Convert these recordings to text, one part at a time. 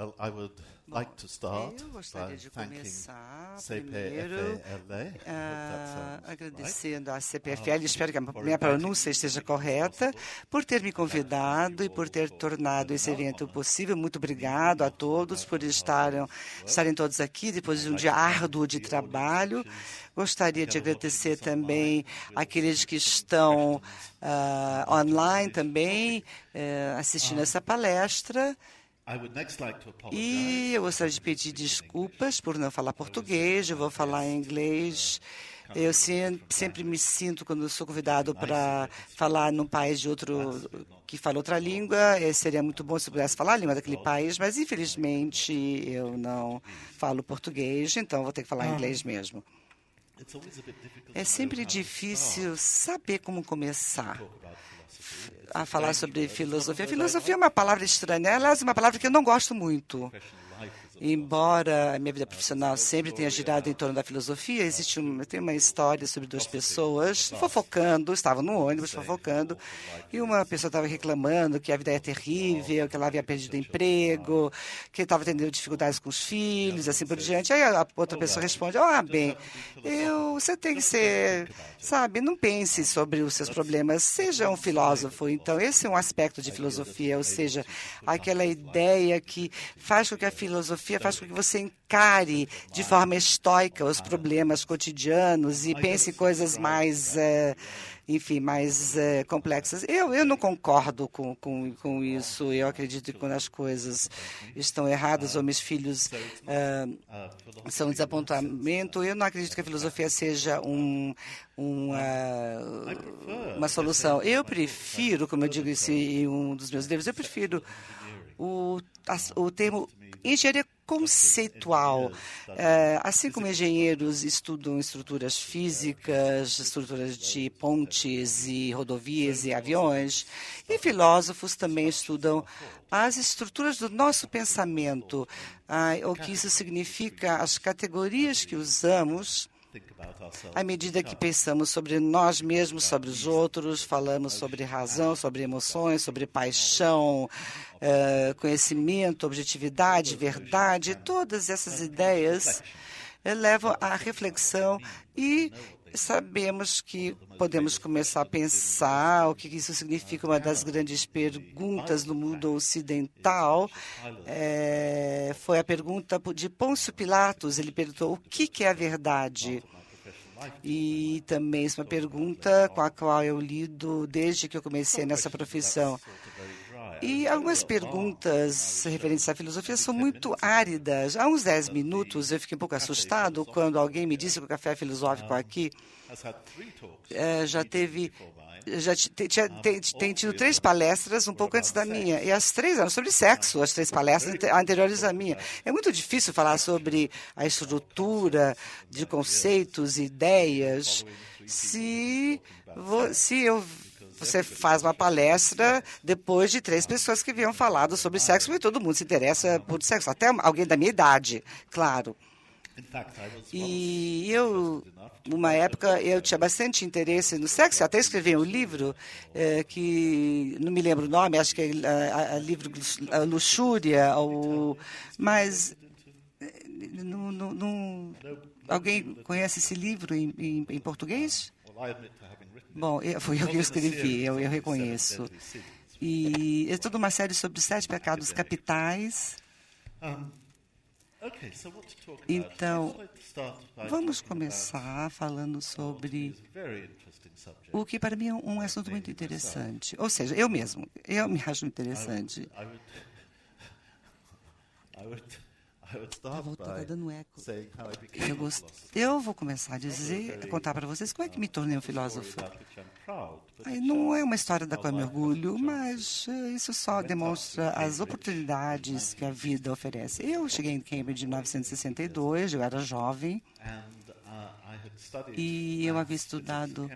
Well, I would Bom, like to start eu gostaria by de thanking começar primeiro CPFALA. I hope that sounds right. agradecendo à CPFL, espero que a minha pronúncia esteja correta, por ter me convidado e por ter tornado esse evento possível. Muito obrigado a todos por estarem todos aqui depois de um dia árduo de trabalho. Gostaria de agradecer também àqueles que estão online também assistindo essa palestra. E eu gostaria de pedir desculpas por não falar português, eu vou falar em inglês. Eu sempre me sinto, quando sou convidado para falar num país que fala outra língua, seria muito bom se eu pudesse falar a língua daquele país, mas infelizmente eu não falo português, então vou ter que falar inglês mesmo. É sempre difícil saber como começar a falar sobre filosofia. Filosofia é uma palavra estranha, aliás, é uma palavra que eu não gosto muito. Embora a minha vida profissional sempre tenha girado em torno da filosofia, tem uma história sobre duas pessoas estavam no ônibus fofocando, e uma pessoa estava reclamando que a vida é terrível, que ela havia perdido emprego, que estava tendo dificuldades com os filhos, assim por diante. Aí a outra pessoa responde, bem, você tem que ser, sabe, não pense sobre os seus problemas, seja um filósofo. Então, esse é um aspecto de filosofia, ou seja, aquela ideia que faz com que a filosofia faz com que você encare de forma estoica os problemas cotidianos e pense em coisas mais, mais complexas. Eu não concordo com isso. Eu acredito que quando as coisas estão erradas ou meus filhos são um desapontamento, eu não acredito que a filosofia seja uma solução. Eu prefiro, como eu digo isso em um dos meus livros, eu prefiro o termo engenharia conceitual. Assim como engenheiros estudam estruturas físicas, estruturas de pontes e rodovias e aviões, e filósofos também estudam as estruturas do nosso pensamento, o que isso significa, as categorias que usamos à medida que pensamos sobre nós mesmos, sobre os outros, falamos sobre razão, sobre emoções, sobre paixão, conhecimento, objetividade, verdade, todas essas ideias levam à reflexão e sabemos que podemos começar a pensar o que isso significa. Uma das grandes perguntas no mundo ocidental foi a pergunta de Pôncio Pilatos. Ele perguntou o que é a verdade. E também é uma pergunta com a qual eu lido desde que eu comecei nessa profissão. E algumas perguntas referentes à filosofia são muito áridas. Há uns 10 minutos eu fiquei um pouco assustado quando alguém me disse que o café filosófico aqui tem tido 3 palestras um pouco antes da minha. E as 3 eram sobre sexo, as 3 palestras anteriores à minha. É muito difícil falar sobre a estrutura de conceitos e ideias se você faz uma palestra depois de 3 pessoas que haviam falado sobre sexo, porque todo mundo se interessa por sexo, até alguém da minha idade, claro. E numa época, eu tinha bastante interesse no sexo, até escrevi um livro que, não me lembro o nome, acho que é livro Luxúria, mas alguém conhece esse livro em português? Bom, foi eu que escrevi, eu reconheço. E é toda uma série sobre os 7 pecados capitais. Então, vamos começar falando sobre o que para mim é um assunto muito interessante. Ou seja, eu me acho interessante. Está dando eco. Eu vou começar a contar para vocês como é que me tornei um filósofo. Não é uma história da qual eu me orgulho, mas isso só demonstra as oportunidades que a vida oferece. Eu cheguei em Cambridge em 1962, eu era jovem, e eu havia estudado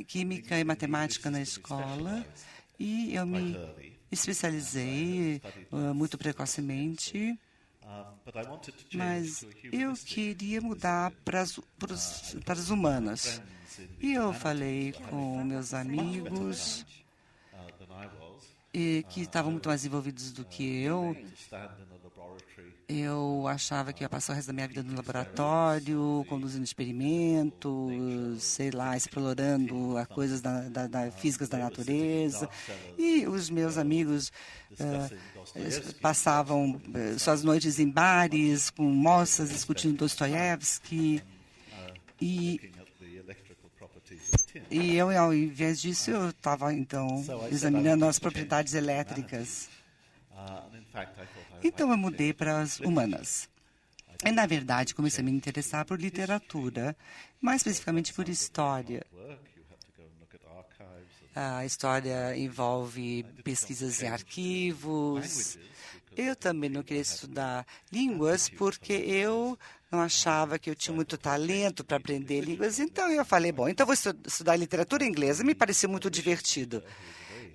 química e matemática na escola, e eu me especializei muito precocemente. Mas eu queria mudar para as humanas. E eu falei com meus amigos e que estavam muito mais envolvidos do que eu. Eu achava que ia passar o resto da minha vida no laboratório, conduzindo experimentos, sei lá, explorando as coisas físicas da natureza. E os meus amigos passavam suas noites em bares, com moças, discutindo Dostoiévski. E eu, ao invés disso, eu estava, então, examinando as propriedades elétricas. Então, eu mudei para as humanas. E, na verdade, comecei a me interessar por literatura, mais especificamente por história. A história envolve pesquisas em arquivos. Eu também não queria estudar línguas porque eu não achava que eu tinha muito talento para aprender línguas. Então, eu falei, bom, então vou estudar literatura inglesa. Me pareceu muito divertido.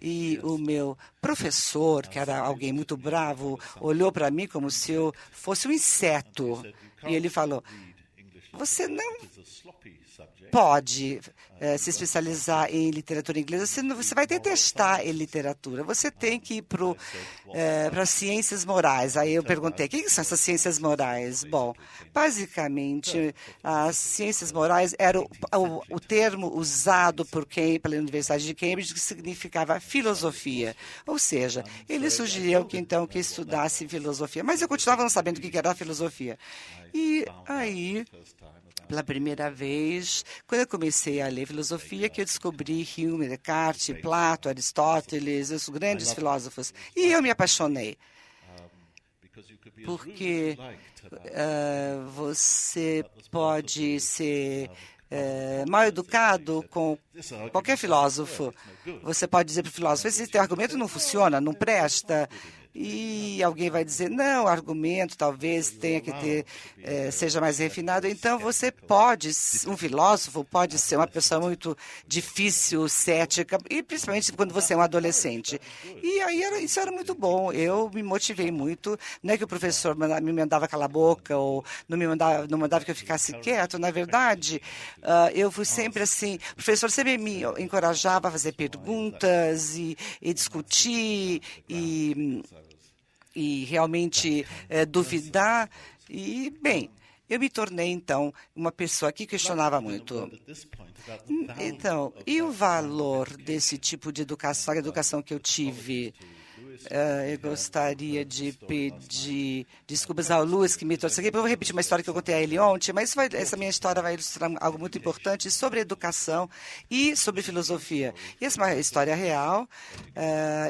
E o meu professor, que era alguém muito bravo, olhou para mim como se eu fosse um inseto. E ele falou, você não pode se especializar em literatura inglesa, você vai detestar em literatura. Você tem que ir para ciências morais. Aí eu perguntei, o que são essas ciências morais? Bom, basicamente, as ciências morais era o termo usado pela Universidade de Cambridge, que significava filosofia. Ou seja, ele sugeriu que então que estudasse filosofia. Mas eu continuava não sabendo o que era a filosofia. E aí, pela primeira vez, quando eu comecei a ler filosofia, que eu descobri Hume, Descartes, Plato, Aristóteles, os grandes filósofos. E eu me apaixonei. Porque você pode ser mal educado com qualquer filósofo. Você pode dizer para o filósofo, esse teu argumento não funciona, não presta. E alguém vai dizer, não, o argumento talvez tenha que seja mais refinado. Então, um filósofo pode ser uma pessoa muito difícil, cética, e principalmente quando você é um adolescente. E aí isso era muito bom, eu me motivei muito. Não é que o professor me mandava calar a boca ou não mandava que eu ficasse quieto. Na verdade, eu fui sempre assim, o professor sempre me encorajava a fazer perguntas e discutir e realmente duvidar. E, bem, eu me tornei, então, uma pessoa que questionava muito. Então, e o valor desse tipo de educação, a educação que eu tive? Eu gostaria de pedir desculpas ao Luiz, que me trouxe aqui. Eu vou repetir uma história que eu contei a ele ontem, mas essa minha história vai ilustrar algo muito importante sobre educação e sobre filosofia. E essa é uma história real.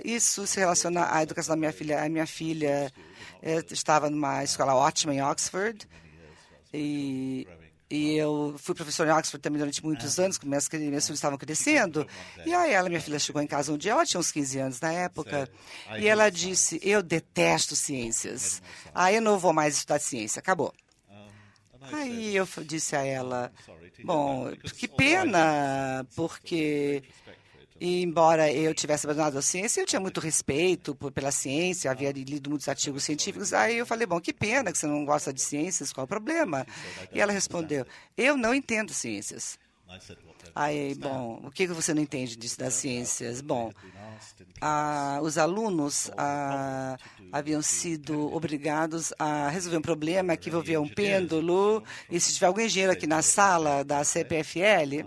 Isso se relaciona à educação da minha filha. A minha filha estava numa escola ótima em Oxford, e eu fui professora em Oxford também durante muitos anos, quando meus filhos estavam crescendo. E aí minha filha, chegou em casa um dia, ela tinha uns 15 anos na época, e ela disse, eu detesto ciências. Eu não vou mais estudar ciência, acabou. Aí eu disse a ela, bom, que pena, porque embora eu tivesse abandonado a ciência, eu tinha muito respeito pela ciência, havia lido muitos artigos científicos. Aí eu falei, bom, que pena que você não gosta de ciências, qual é o problema? E ela respondeu, eu não entendo ciências. Aí, bom, o que você não entende das ciências? Bom, os alunos haviam sido obrigados a resolver um problema que envolvia um pêndulo, e se tiver algum engenheiro aqui na sala da CPFL,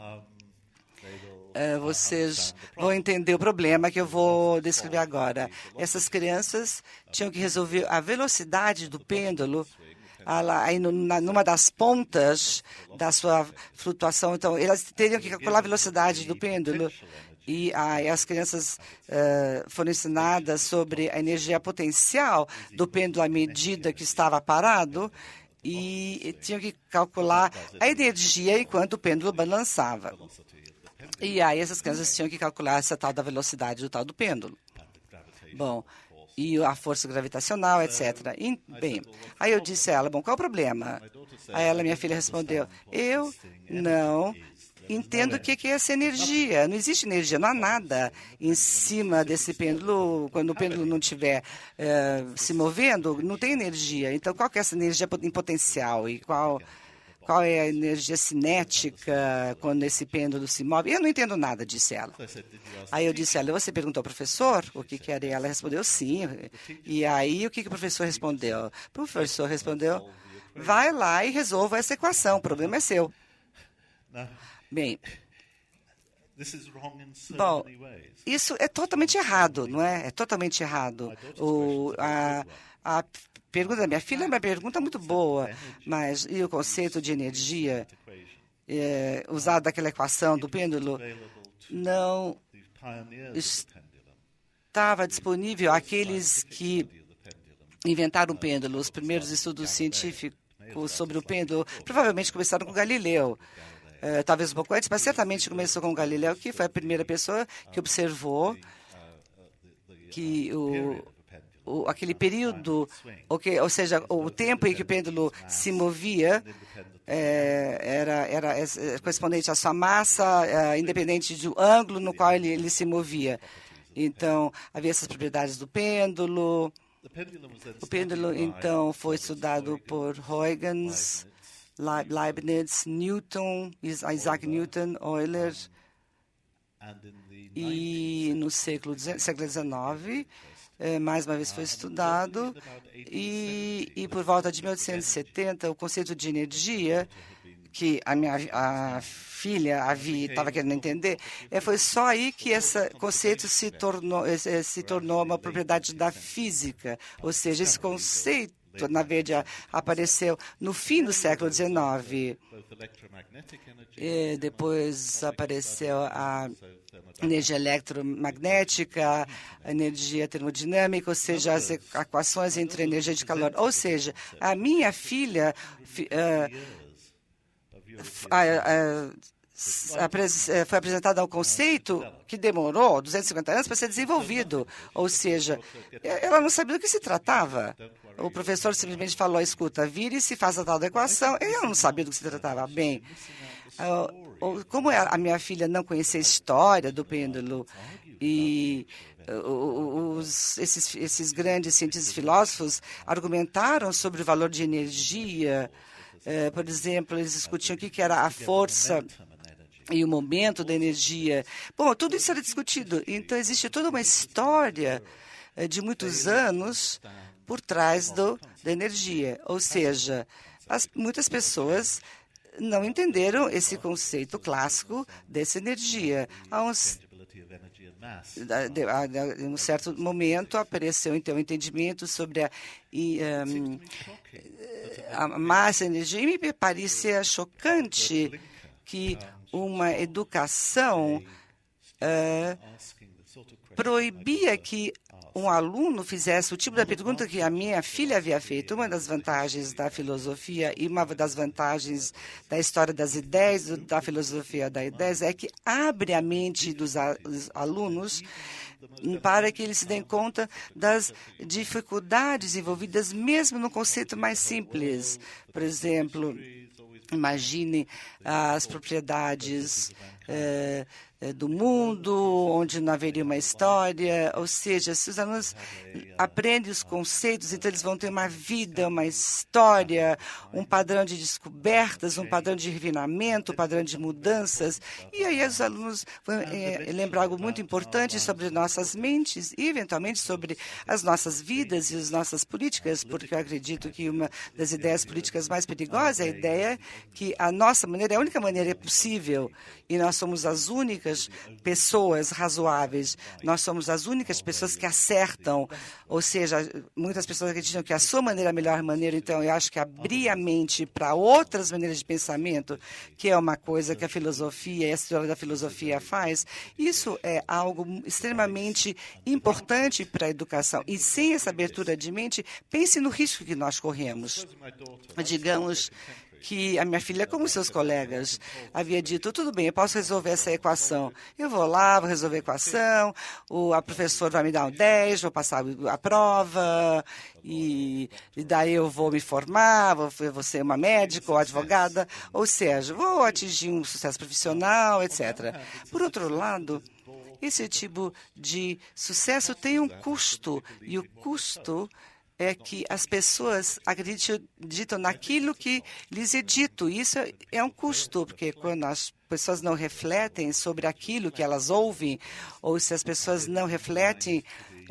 vocês vão entender o problema que eu vou descrever agora. Essas crianças tinham que resolver a velocidade do pêndulo aí numa das pontas da sua flutuação. Então, elas teriam que calcular a velocidade do pêndulo. E as crianças foram ensinadas sobre a energia potencial do pêndulo à medida que estava parado, e tinham que calcular a energia enquanto o pêndulo balançava. E aí essas crianças tinham que calcular essa tal da velocidade do tal do pêndulo. Bom, e a força gravitacional, etc. Bem, aí eu disse a ela, bom, qual é o problema? Aí minha filha respondeu, eu não entendo o que é essa energia. Não existe energia, não há nada em cima desse pêndulo. Quando o pêndulo não estiver se movendo, não tem energia. Então, qual que é essa energia em potencial? E qual qual é a energia cinética quando esse pêndulo se move. Eu não entendo nada, disse ela. Aí eu disse a ela, você perguntou ao professor o que era? E ela respondeu sim. E aí o que o professor respondeu? O professor respondeu, vai lá e resolva essa equação, o problema é seu. Bem, bom, isso é totalmente errado, não é? É totalmente errado. A pergunta da minha filha é uma pergunta muito boa, mas e o conceito de energia usado naquela equação do pêndulo não estava disponível àqueles que inventaram o pêndulo. Os primeiros estudos científicos sobre o pêndulo provavelmente começaram com Galileu. Talvez um pouco antes, mas certamente começou com Galileu, que foi a primeira pessoa que observou que aquele período, ou seja, o tempo em que o pêndulo se movia era correspondente à sua massa, independente do ângulo no qual ele se movia. Então, havia essas propriedades do pêndulo. O pêndulo, então, foi estudado por Huygens, Leibniz, Newton, Isaac Newton, Euler, e no século XIX, mais uma vez foi estudado, e por volta de 1870, o conceito de energia, que a filha estava querendo entender, foi só aí que esse conceito se tornou uma propriedade da física, ou seja, esse conceito, na verdade, apareceu no fim do século XIX. E depois apareceu a energia eletromagnética, a energia termodinâmica, ou seja, as equações entre energia de calor. Ou seja, a minha filha foi apresentada ao conceito que demorou 250 anos para ser desenvolvido. Ou seja, ela não sabia do que se tratava. O professor simplesmente falou, escuta, vire-se, faça tal equação. Eu não sabia do que se tratava. Bem, como a minha filha não conhecia a história do pêndulo e esses grandes cientistas e filósofos argumentaram sobre o valor de energia, por exemplo, eles discutiam o que era a força e o momento da energia. Bom, tudo isso era discutido. Então, existe toda uma história de muitos anos por trás da energia. Ou seja, muitas pessoas não entenderam esse conceito clássico dessa energia. Em um certo momento, apareceu, então, o entendimento sobre a massa e a energia, e me parecia chocante que uma educação proibia que um aluno fizesse o tipo de pergunta que a minha filha havia feito. Uma das vantagens da filosofia e uma das vantagens da história das ideias, da filosofia das ideias, é que abre a mente dos alunos para que eles se deem conta das dificuldades envolvidas mesmo no conceito mais simples. Por exemplo, imagine as propriedades do mundo, onde não haveria uma história. Ou seja, se os alunos aprendem os conceitos, então eles vão ter uma vida, uma história, um padrão de descobertas, um padrão de refinamento, um padrão de mudanças. E aí os alunos vão lembrar algo muito importante sobre nossas mentes e, eventualmente, sobre as nossas vidas e as nossas políticas, porque eu acredito que uma das ideias políticas mais perigosas é a ideia que a nossa maneira é a única maneira possível e nós somos as únicas pessoas razoáveis, nós somos as únicas pessoas que acertam, ou seja, muitas pessoas acreditam que a sua maneira é a melhor maneira, então eu acho que abrir a mente para outras maneiras de pensamento, que é uma coisa que a filosofia e a história da filosofia faz, isso é algo extremamente importante para a educação. E sem essa abertura de mente, pense no risco que nós corremos. Digamos que a minha filha, como seus colegas, havia dito, tudo bem, eu posso resolver essa equação. Eu vou lá, vou resolver a equação, a professora vai me dar um 10, vou passar a prova, e daí eu vou me formar, vou ser uma médica ou advogada, ou seja, vou atingir um sucesso profissional, etc. Por outro lado, esse tipo de sucesso tem um custo, e o custo é que as pessoas acreditam naquilo que lhes é dito. Isso é um custo, porque quando as pessoas não refletem sobre aquilo que elas ouvem, ou se as pessoas não refletem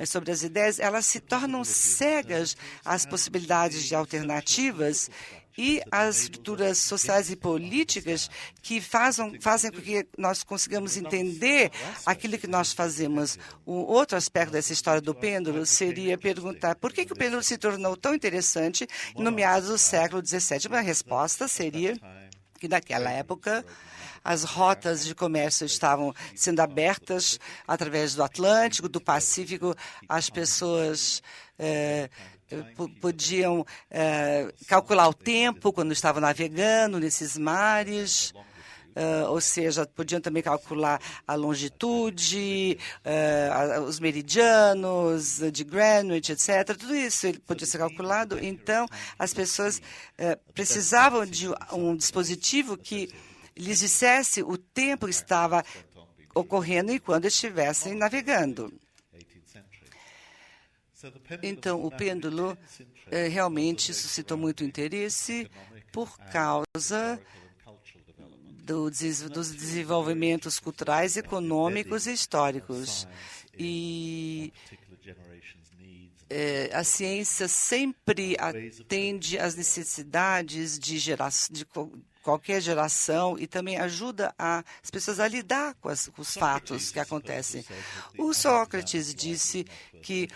sobre as ideias, elas se tornam cegas às possibilidades de alternativas e às estruturas sociais e políticas que fazem com que nós consigamos entender aquilo que nós fazemos. Um outro aspecto dessa história do pêndulo seria perguntar por que o pêndulo se tornou tão interessante no meados do século XVII. Uma resposta seria que, naquela época, as rotas de comércio estavam sendo abertas através do Atlântico, do Pacífico. As pessoas podiam calcular o tempo quando estavam navegando nesses mares. Ou seja, podiam também calcular a longitude, os meridianos de Greenwich, etc. Tudo isso podia ser calculado. Então, as pessoas precisavam de um dispositivo que lhes dissesse o tempo que estava ocorrendo e quando estivessem navegando. Então, o pêndulo realmente suscitou muito interesse por causa dos desenvolvimentos culturais, econômicos e históricos. E a ciência sempre atende às necessidades de qualquer geração e também ajuda as pessoas a lidar com os fatos que acontecem. O Sócrates disse que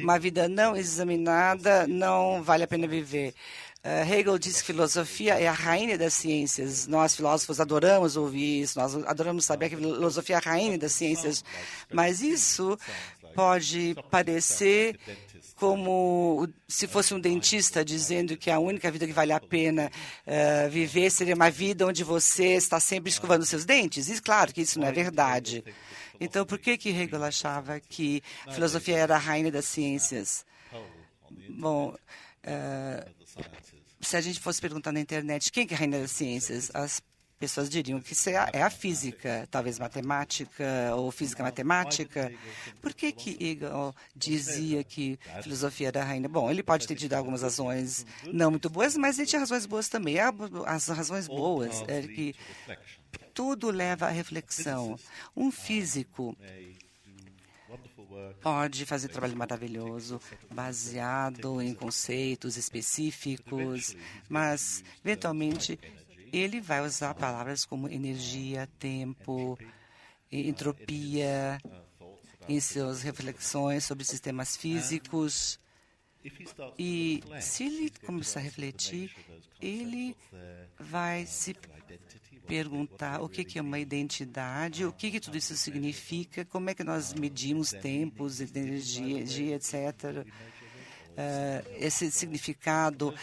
uma vida não examinada não vale a pena viver. Hegel disse que filosofia é a rainha das ciências. Nós, filósofos, adoramos ouvir isso, nós adoramos saber que a filosofia é a rainha das ciências. Mas isso pode parecer como se fosse um dentista dizendo que a única vida que vale a pena viver seria uma vida onde você está sempre escovando seus dentes. E claro que isso não é verdade. Então, por que Hegel achava que a filosofia era a rainha das ciências? Bom, se a gente fosse perguntar na internet quem que é a rainha das ciências, as pessoas diriam que isso é a física, talvez matemática ou física matemática. Por que Hegel dizia que a filosofia era a rainha? Bom, ele pode ter tido algumas razões não muito boas, mas ele tinha razões boas também. As razões boas é que tudo leva à reflexão. Um físico pode fazer trabalho maravilhoso, baseado em conceitos específicos, mas, eventualmente, ele vai usar palavras como energia, tempo, entropia, em suas reflexões sobre sistemas físicos. E, se ele começar a refletir, ele vai se perguntar o que é uma identidade, o que tudo isso significa, como é que nós medimos tempos, energia, etc. Esse significado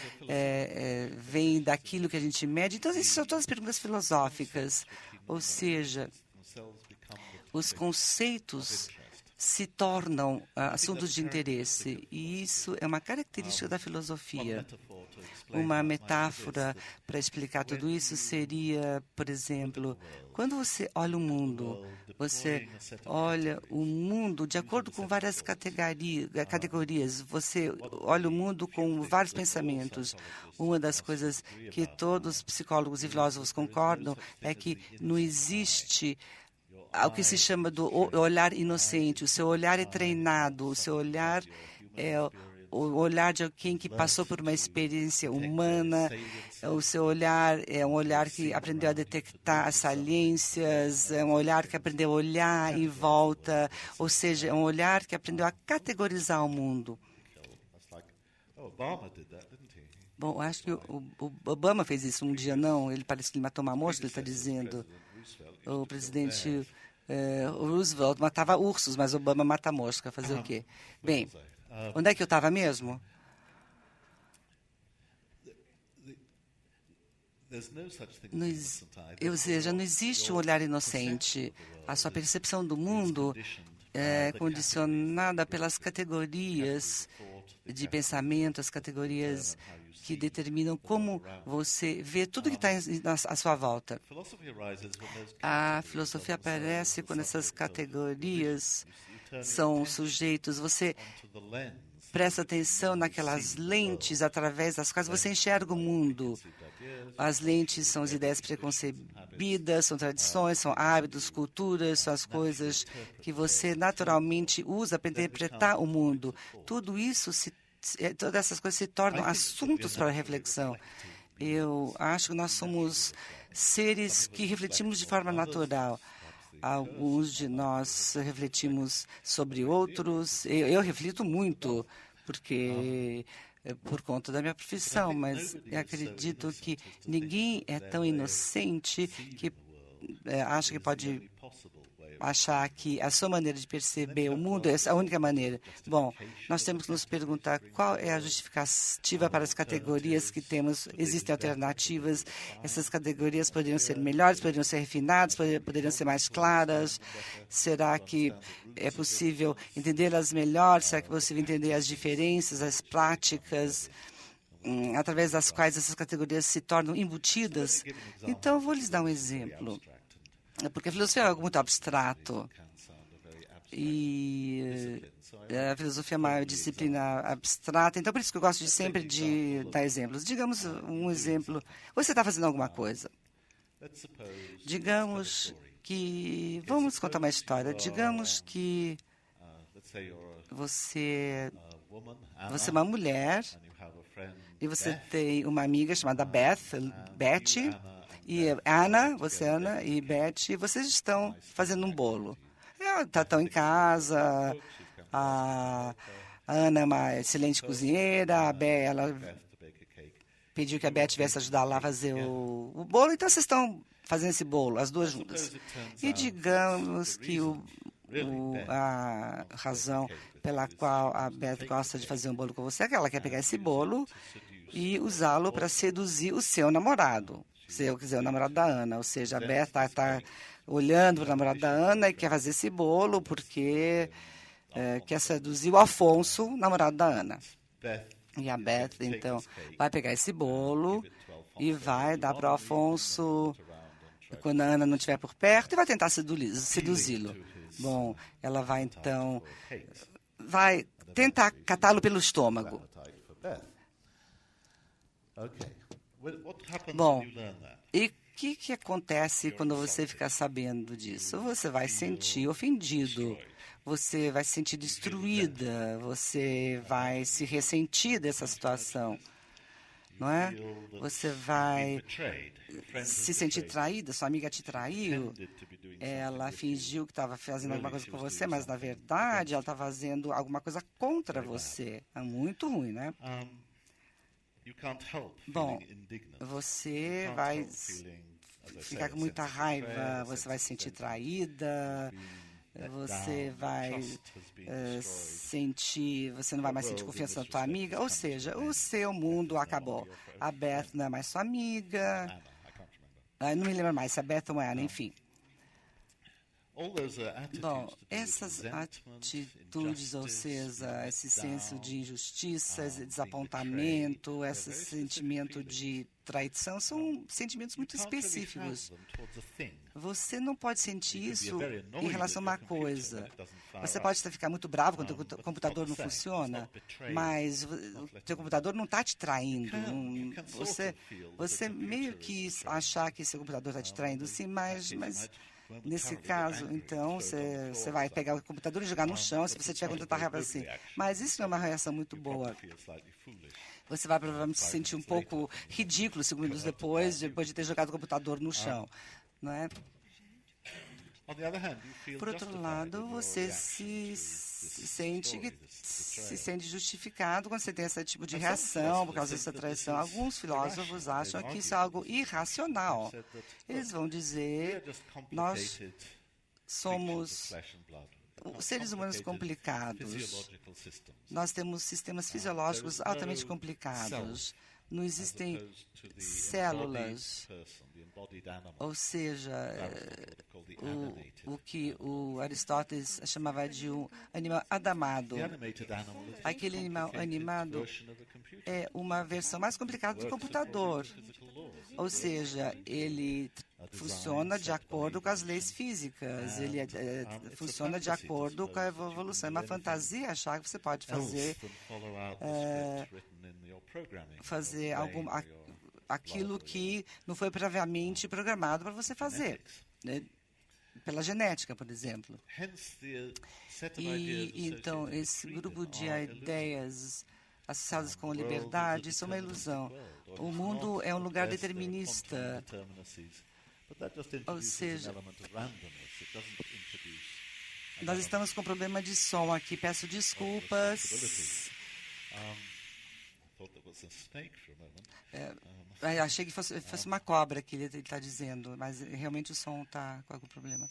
vem daquilo que a gente mede. Então, essas são todas perguntas filosóficas. Ou seja, os conceitos se tornam assuntos de interesse. E isso é uma característica da filosofia. Uma metáfora para explicar tudo isso seria, por exemplo, quando você olha o mundo, você olha o mundo de acordo com várias categorias. Você olha o mundo com vários pensamentos. Uma das coisas que todos os psicólogos e filósofos concordam é que não existe o que se chama do olhar inocente. O seu olhar é treinado, o seu olhar é o olhar de alguém que passou por uma experiência humana. O seu olhar é um olhar que aprendeu a detectar as saliências, é um olhar que aprendeu a olhar em volta, ou seja, é um olhar que aprendeu a categorizar o mundo. Bom, acho que o Obama fez isso um dia, não? Ele parece que ele matou uma mosca, ele está dizendo. O presidente Roosevelt matava ursos, mas Obama mata mosca. Fazer o quê? Bem, onde é que eu estava mesmo? Ou seja, não existe um olhar inocente. A sua percepção do mundo é condicionada pelas categorias de pensamento, as categorias que determinam como você vê tudo que está à sua volta. A filosofia aparece quando essas categorias são sujeitos. Você presta atenção naquelas lentes através das quais você enxerga o mundo. As lentes são as ideias preconcebidas, são tradições, são hábitos, culturas, são as coisas que você naturalmente usa para interpretar o mundo. Tudo isso, todas essas coisas se tornam assuntos para reflexão. Eu acho que nós somos seres que refletimos de forma natural. Alguns de nós refletimos sobre outros. Eu reflito muito, porque por conta da minha profissão, mas eu acredito que ninguém é tão inocente que acha que pode achar que a sua maneira de perceber o mundo é a única maneira. Bom, nós temos que nos perguntar qual é a justificativa para as categorias que temos. Existem alternativas. Essas categorias poderiam ser melhores, poderiam ser refinadas, poderiam ser mais claras. Será que é possível entendê-las melhor? Será que é possível entender as diferenças, as práticas, através das quais essas categorias se tornam embutidas? Então, eu vou lhes dar um exemplo. Porque a filosofia é algo muito abstrato. E a filosofia é uma disciplina abstrata. Então, por isso que eu gosto sempre de dar exemplos. Digamos um exemplo. Você está fazendo alguma coisa. Digamos que... Vamos contar uma história. Digamos que você é uma mulher e você tem uma amiga chamada Betty. E Ana e Beth, vocês estão fazendo um bolo. Estão em casa, a Ana é uma excelente cozinheira, ela pediu que a Beth viesse ajudar lá a fazer o bolo, então vocês estão fazendo esse bolo, as duas juntas. E digamos que a razão pela qual a Beth gosta de fazer um bolo com você é que ela quer pegar esse bolo e usá-lo para seduzir o seu namorado. O namorado da Ana, ou seja, a Beth está olhando para o namorado da Ana e quer fazer esse bolo porque quer seduzir o Afonso, o namorado da Ana. E a Beth, então, vai pegar esse bolo e vai dar para o Afonso quando a Ana não estiver por perto e vai tentar seduzi-lo. Bom, ela vai, então, tentar catá-lo pelo estômago. Bom, e o que acontece quando você fica sabendo disso? Você vai se sentir ofendido, você vai se sentir destruída, você vai se ressentir dessa situação, não é? Você vai se sentir traída, sua amiga te traiu, ela fingiu que estava fazendo alguma coisa com você, mas, na verdade, ela está fazendo alguma coisa contra você. É muito ruim, né? Bom, você vai ficar com muita raiva, você vai se sentir traída, você vai você não vai mais sentir confiança na tua amiga, ou seja, o seu mundo acabou. A Beth não é mais sua amiga, não me lembro mais se a Beth ou a Ana, enfim. Bom, essas atitudes, ou seja, esse senso de injustiça, esse desapontamento, esse sentimento de traição, são sentimentos muito específicos. Você não pode sentir isso em relação a uma coisa. Você pode ficar muito bravo quando o computador não funciona, mas o teu computador não está te traindo. Você meio que achar que seu computador está te traindo, sim, mas nesse caso, então, você vai pegar o computador e jogar no chão, se você tiver com tanta raiva assim. Mas isso não é uma reação muito boa. Você vai provavelmente se sentir um pouco ridículo 5 minutos depois de ter jogado o computador no chão, não é? Por outro lado, você se sente justificado quando você tem esse tipo de reação por causa dessa traição. Alguns filósofos acham que isso é algo irracional. Eles vão dizer, nós somos seres humanos complicados. Nós temos sistemas fisiológicos altamente complicados. Não existem células, ou seja, o que o Aristóteles chamava de um animal adamado. Aquele animal animado é uma versão mais complicada do computador, ou seja, ele funciona de acordo com as leis físicas, ele funciona de acordo com a evolução. É uma fantasia achar que você pode fazer aquilo que não foi previamente programado para você fazer, né? Pela genética, por exemplo. E então esse grupo de ideias associadas com liberdade, isso é uma ilusão. O mundo é um lugar determinista. Ou seja, nós estamos com problema de som aqui. Peço desculpas. Achei que fosse uma cobra que ele está dizendo, mas realmente o som está com algum problema.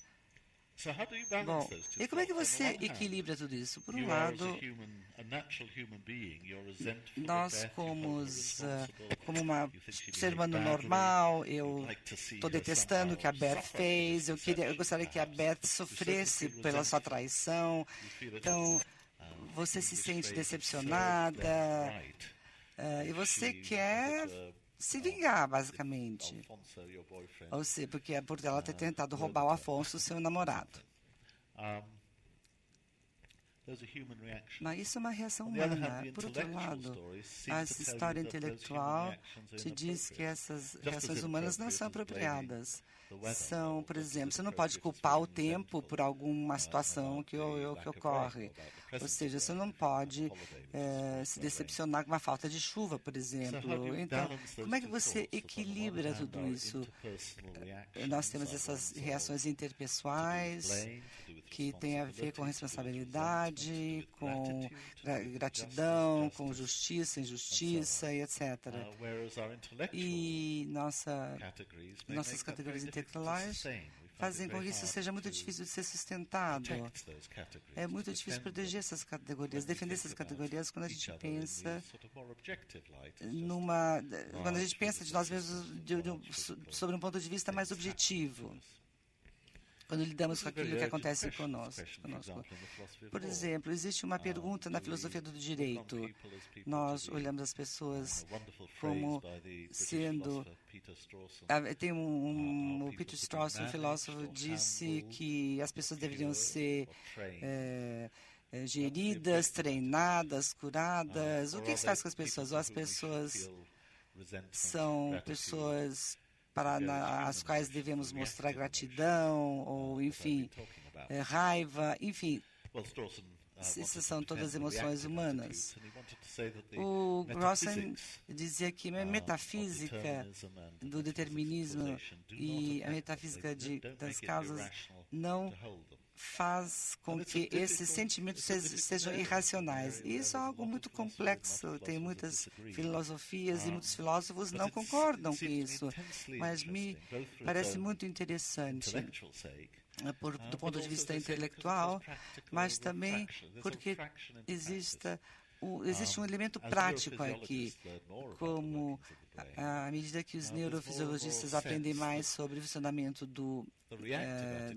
Bom, e como é que você equilibra tudo isso? Por um lado, nós como ser humano normal, eu estou detestando o que a Beth fez, eu gostaria que a Beth sofresse pela sua traição, então você se sente decepcionada e você quer se vingar, basicamente. Ou seja, porque é por ela ter tentado roubar o Afonso, seu namorado. Mas isso é uma reação humana. Por outro lado, a história intelectual te diz que essas reações humanas não são apropriadas. São, por exemplo, você não pode culpar o tempo por alguma situação que ocorre. Ou seja, você não pode se decepcionar com uma falta de chuva, por exemplo. Então, como é que você equilibra tudo isso? Nós temos essas reações interpessoais que têm a ver com responsabilidade, com gratidão, com justiça, injustiça e etc. E nossas categorias intelectuais fazem com que isso seja muito difícil de ser sustentado. É muito difícil proteger essas categorias, defender essas categorias quando a gente pensa quando a gente pensa de nós mesmos sobre um ponto de vista mais objetivo. Quando lidamos com aquilo que acontece conosco. Por exemplo, existe uma pergunta na filosofia do direito. Nós olhamos as pessoas como sendo... Tem o Peter Strawson, um filósofo, disse que as pessoas deveriam ser geridas, treinadas, curadas. O que se faz com as pessoas? Ou as pessoas são pessoas para as quais devemos mostrar gratidão, ou, enfim, raiva, enfim. Essas são todas emoções humanas. O Grosson dizia que a metafísica do determinismo e a metafísica das causas não faz com que esses sentimentos sejam irracionais. E isso é algo muito complexo. Tem muitas filosofias e muitos filósofos não concordam com isso. Mas me parece muito interessante do ponto de vista intelectual, mas também porque existe um elemento prático aqui, como à medida que os neurofisiologistas aprendem mais sobre o funcionamento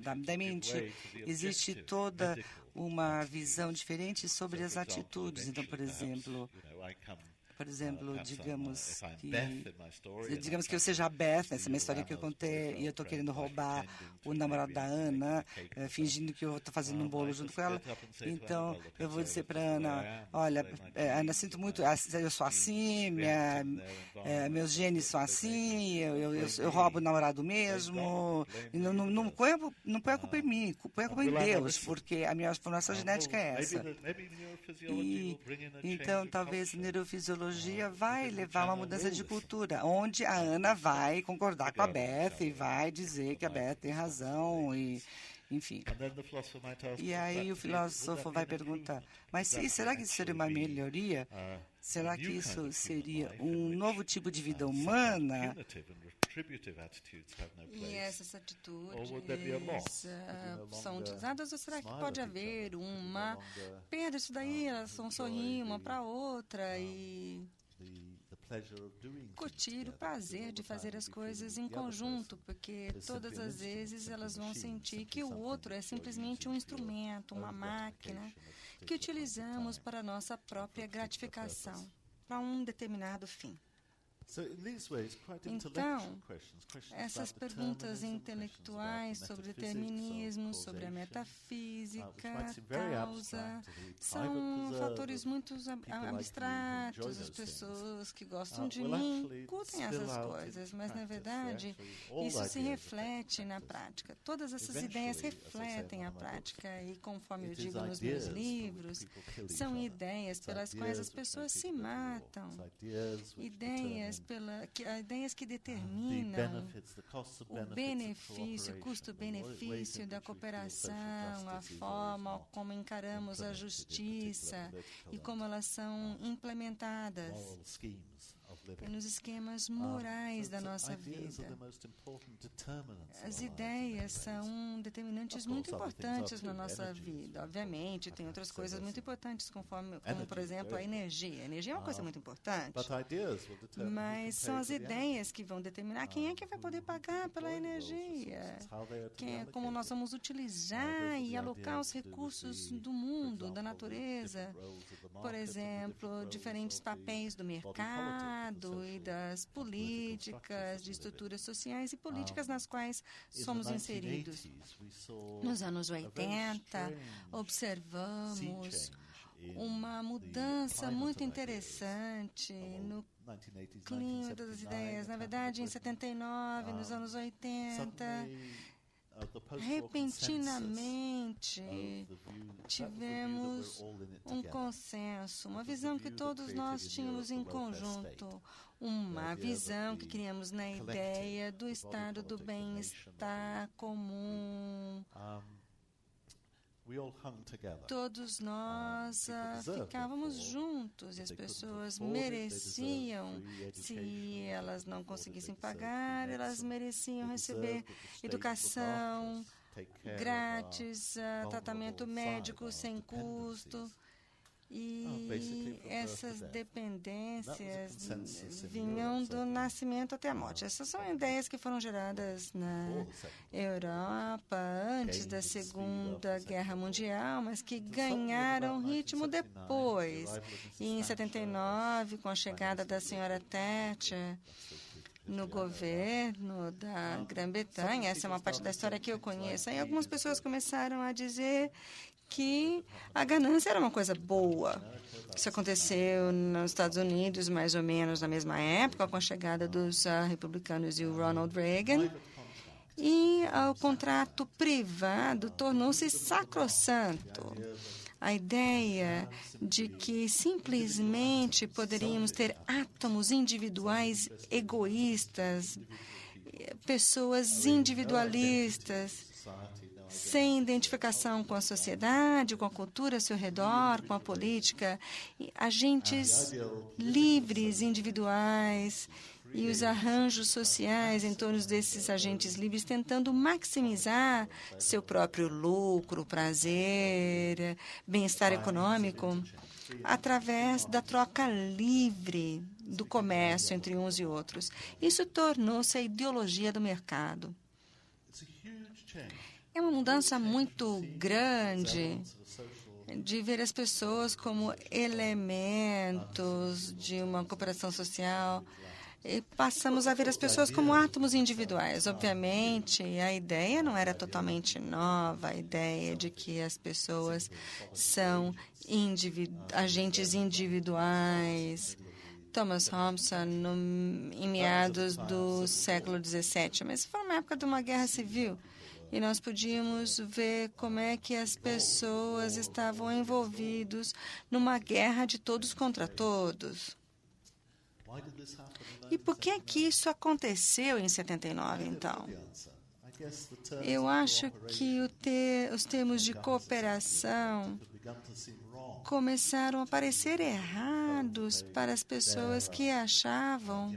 da mente, existe toda uma visão diferente sobre as atitudes. Então, por exemplo, digamos que eu seja a Beth, essa é uma história que eu contei, e eu estou querendo roubar o namorado da Ana, fingindo que eu estou fazendo um bolo junto com ela. Então, eu vou dizer para a Ana, olha, Ana, sinto muito, eu sou assim, meus genes são assim, eu roubo o namorado mesmo. Não põe a culpa em mim, põe a culpa em Deus, porque a minha formação genética é essa. Então, talvez neurofisiologia vai levar a uma mudança de cultura, onde a Ana vai concordar com a Beth e vai dizer que a Beth tem razão, e, enfim. E aí o filósofo vai perguntar, mas será que isso seria uma melhoria? Será que isso seria um novo tipo de vida humana? E essas atitudes são utilizadas, ou será que pode haver uma perda disso daí, elas vão sorrir uma para a outra e curtir o prazer de fazer as coisas em conjunto, porque todas as vezes elas vão sentir que o outro é simplesmente um instrumento, uma máquina que utilizamos para a nossa própria gratificação, para um determinado fim. Então, essas perguntas intelectuais sobre determinismo, sobre a metafísica, a causa, são fatores muito abstratos. As pessoas que gostam de mim curtem essas coisas, mas, na verdade, isso se reflete na prática. Todas essas ideias refletem a prática e, conforme eu digo nos meus livros, são ideias pelas quais as pessoas se matam, ideias que determinam o benefício, o custo-benefício da cooperação, a forma como encaramos a justiça e como elas são implementadas nos esquemas morais da nossa vida. As ideias são determinantes muito importantes na nossa vida. Obviamente, tem outras coisas muito importantes, como, por exemplo, a energia. A energia é uma coisa muito importante, mas são as ideias que vão determinar quem é que vai poder pagar pela energia, como nós vamos utilizar e alocar os recursos do mundo, da natureza. Por exemplo, diferentes papéis do mercado e das políticas, de estruturas sociais e políticas nas quais somos inseridos. Nos anos 80, observamos uma mudança muito interessante no clima das ideias. Na verdade, em 79, nos anos 80, repentinamente tivemos um consenso, uma visão que todos nós tínhamos em conjunto, uma visão que criamos na ideia do estado do bem-estar comum. Todos nós ficávamos juntos e as pessoas mereciam, se elas não conseguissem pagar, elas mereciam receber educação grátis, tratamento médico sem custo. E essas dependências vinham do nascimento até a morte. Essas são ideias que foram geradas na Europa antes da Segunda Guerra Mundial, mas que ganharam ritmo depois. E em 79, com a chegada da senhora Thatcher no governo da Grã-Bretanha, essa é uma parte da história que eu conheço, aí algumas pessoas começaram a dizer que a ganância era uma coisa boa. Isso aconteceu nos Estados Unidos mais ou menos na mesma época, com a chegada dos republicanos e o Ronald Reagan. E o contrato privado tornou-se sacrossanto. A ideia de que simplesmente poderíamos ter átomos individuais egoístas, pessoas individualistas, sem identificação com a sociedade, com a cultura ao seu redor, com a política, agentes livres, individuais, e os arranjos sociais em torno desses agentes livres tentando maximizar seu próprio lucro, prazer, bem-estar econômico, através da troca livre do comércio entre uns e outros. Isso tornou-se a ideologia do mercado. É uma mudança muito grande de ver as pessoas como elementos de uma cooperação social e passamos a ver as pessoas como átomos individuais. Obviamente, a ideia não era totalmente nova, a ideia de que as pessoas são agentes individuais. Thomas Hobson, em meados do século XVII, mas foi uma época de uma guerra civil. E nós podíamos ver como é que as pessoas estavam envolvidas numa guerra de todos contra todos. E por que isso aconteceu em 79, então? Eu acho que os termos de cooperação começaram a parecer errados para as pessoas que achavam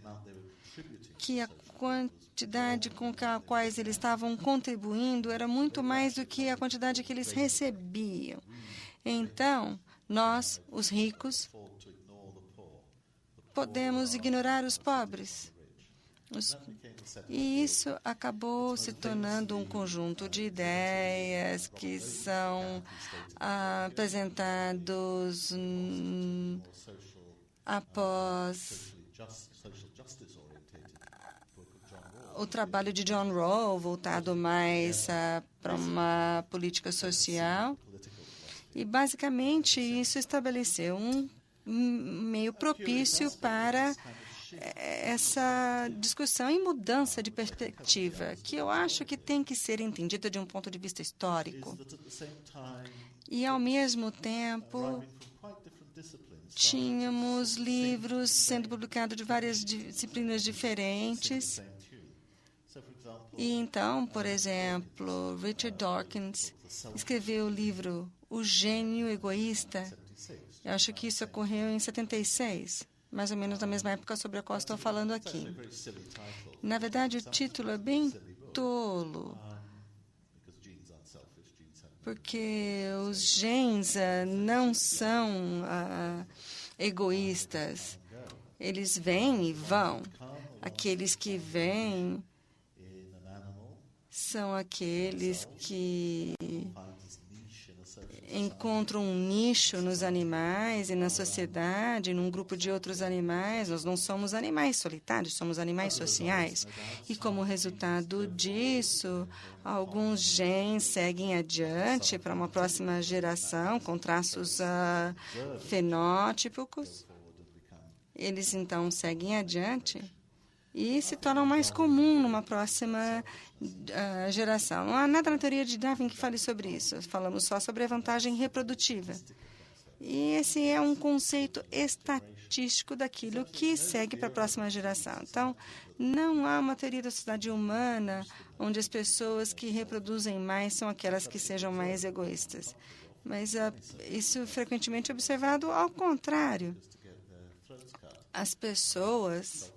que a quantidade com a qual eles estavam contribuindo era muito mais do que a quantidade que eles recebiam. Então, nós, os ricos, podemos ignorar os pobres. E isso acabou se tornando um conjunto de ideias que são apresentados após o trabalho de John Rawls, voltado mais para uma política social. E, basicamente, isso estabeleceu um meio propício para essa discussão e mudança de perspectiva, que eu acho que tem que ser entendida de um ponto de vista histórico. E, ao mesmo tempo, tínhamos livros sendo publicados de várias disciplinas diferentes. E então, por exemplo, Richard Dawkins escreveu o livro O Gênio Egoísta. Eu acho que isso ocorreu em 76, mais ou menos na mesma época sobre a qual estou falando aqui. Na verdade, o título é bem tolo, porque os genes não são egoístas. Eles vêm e vão. Aqueles que vêm são aqueles que encontram um nicho nos animais e na sociedade, num grupo de outros animais. Nós não somos animais solitários, somos animais sociais. E, como resultado disso, alguns genes seguem adiante para uma próxima geração com traços fenótipos. Eles, então, seguem adiante e se tornam mais comum numa próxima geração. Não há nada na teoria de Darwin que fale sobre isso. Falamos só sobre a vantagem reprodutiva. E esse é um conceito estatístico daquilo que segue para a próxima geração. Então, não há uma teoria da sociedade humana onde as pessoas que reproduzem mais são aquelas que sejam mais egoístas. Mas isso frequentemente é observado ao contrário. As pessoas...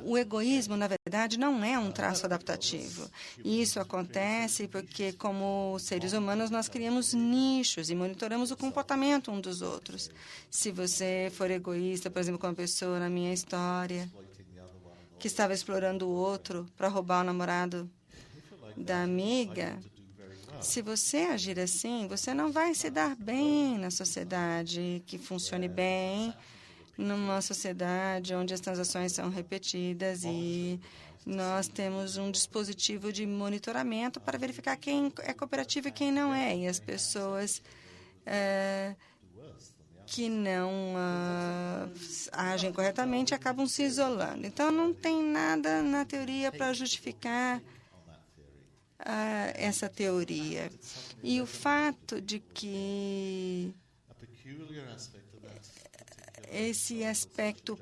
O egoísmo, na verdade, não é um traço adaptativo. E isso acontece porque, como seres humanos, nós criamos nichos e monitoramos o comportamento um dos outros. Se você for egoísta, por exemplo, com uma pessoa na minha história que estava explorando o outro para roubar o namorado da amiga, se você agir assim, você não vai se dar bem na sociedade que funcione bem, numa sociedade onde as transações são repetidas e nós temos um dispositivo de monitoramento para verificar quem é cooperativo e quem não é. E as pessoas que não agem corretamente acabam se isolando. Então, não tem nada na teoria para justificar essa teoria. E o fato de que esse aspecto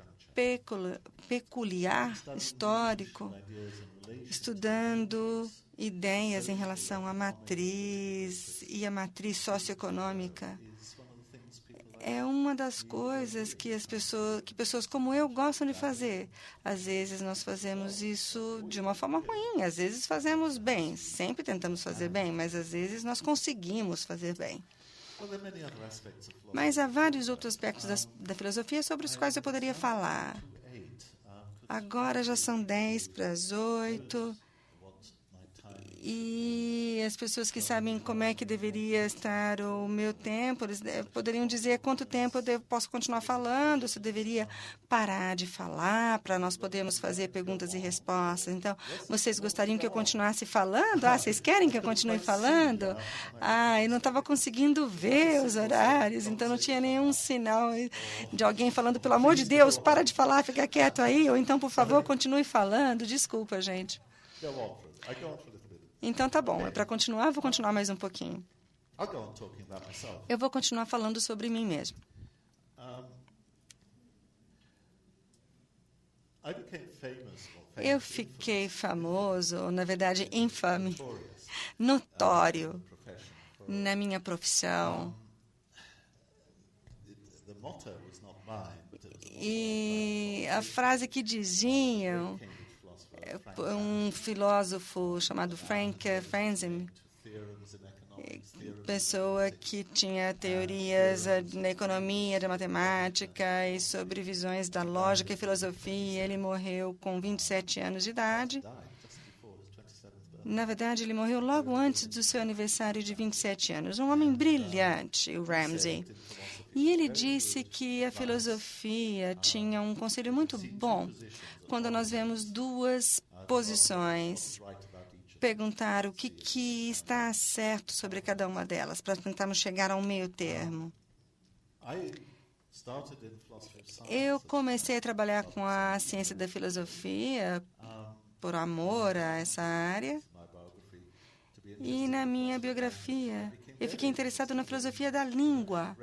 peculiar, histórico, estudando ideias em relação à matriz e à matriz socioeconômica, é uma das coisas que pessoas como eu gostam de fazer. Às vezes nós fazemos isso de uma forma ruim, às vezes fazemos bem, sempre tentamos fazer bem, mas às vezes nós conseguimos fazer bem. Mas há vários outros aspectos da filosofia sobre os quais eu poderia falar. Agora já são 7:50 e as pessoas que sabem como é que deveria estar o meu tempo, eles poderiam dizer quanto tempo eu posso continuar falando, se eu deveria parar de falar para nós podermos fazer perguntas e respostas. Então, vocês gostariam que eu continuasse falando? Vocês querem que eu continue falando? Eu não estava conseguindo ver os horários, então não tinha nenhum sinal de alguém falando, pelo amor de Deus, para de falar, fica quieto aí, ou então, por favor, continue falando. Desculpa, gente. Então, tá bom. É para continuar, vou continuar mais um pouquinho. Eu vou continuar falando sobre mim mesmo. Eu fiquei famoso, na verdade, infame, notório na minha profissão. E a frase que diziam, um filósofo chamado Frank Frazem, pessoa que tinha teorias na economia, da matemática e sobre visões da lógica e filosofia. Ele morreu com 27 anos de idade. Na verdade, ele morreu logo antes do seu aniversário de 27 anos. Um homem brilhante, o Ramsey. E ele disse que a filosofia tinha um conselho muito bom quando nós vemos duas posições. Perguntar o que está certo sobre cada uma delas, para tentarmos chegar a um meio termo. Eu comecei a trabalhar com a ciência da filosofia por amor a essa área. E na minha biografia, eu fiquei interessado na filosofia da língua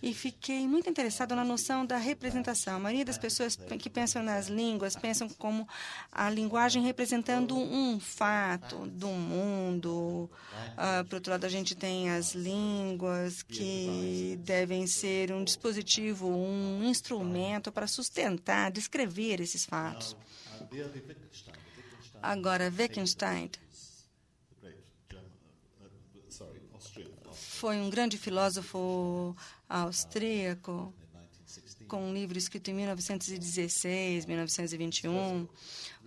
e fiquei muito interessado na noção da representação. A maioria das pessoas que pensam nas línguas pensam como a linguagem representando um fato do mundo. Por outro lado, a gente tem as línguas que devem ser um dispositivo, um instrumento para sustentar, descrever esses fatos. Agora, Wittgenstein foi um grande filósofo austríaco, com um livro escrito em 1916, 1921.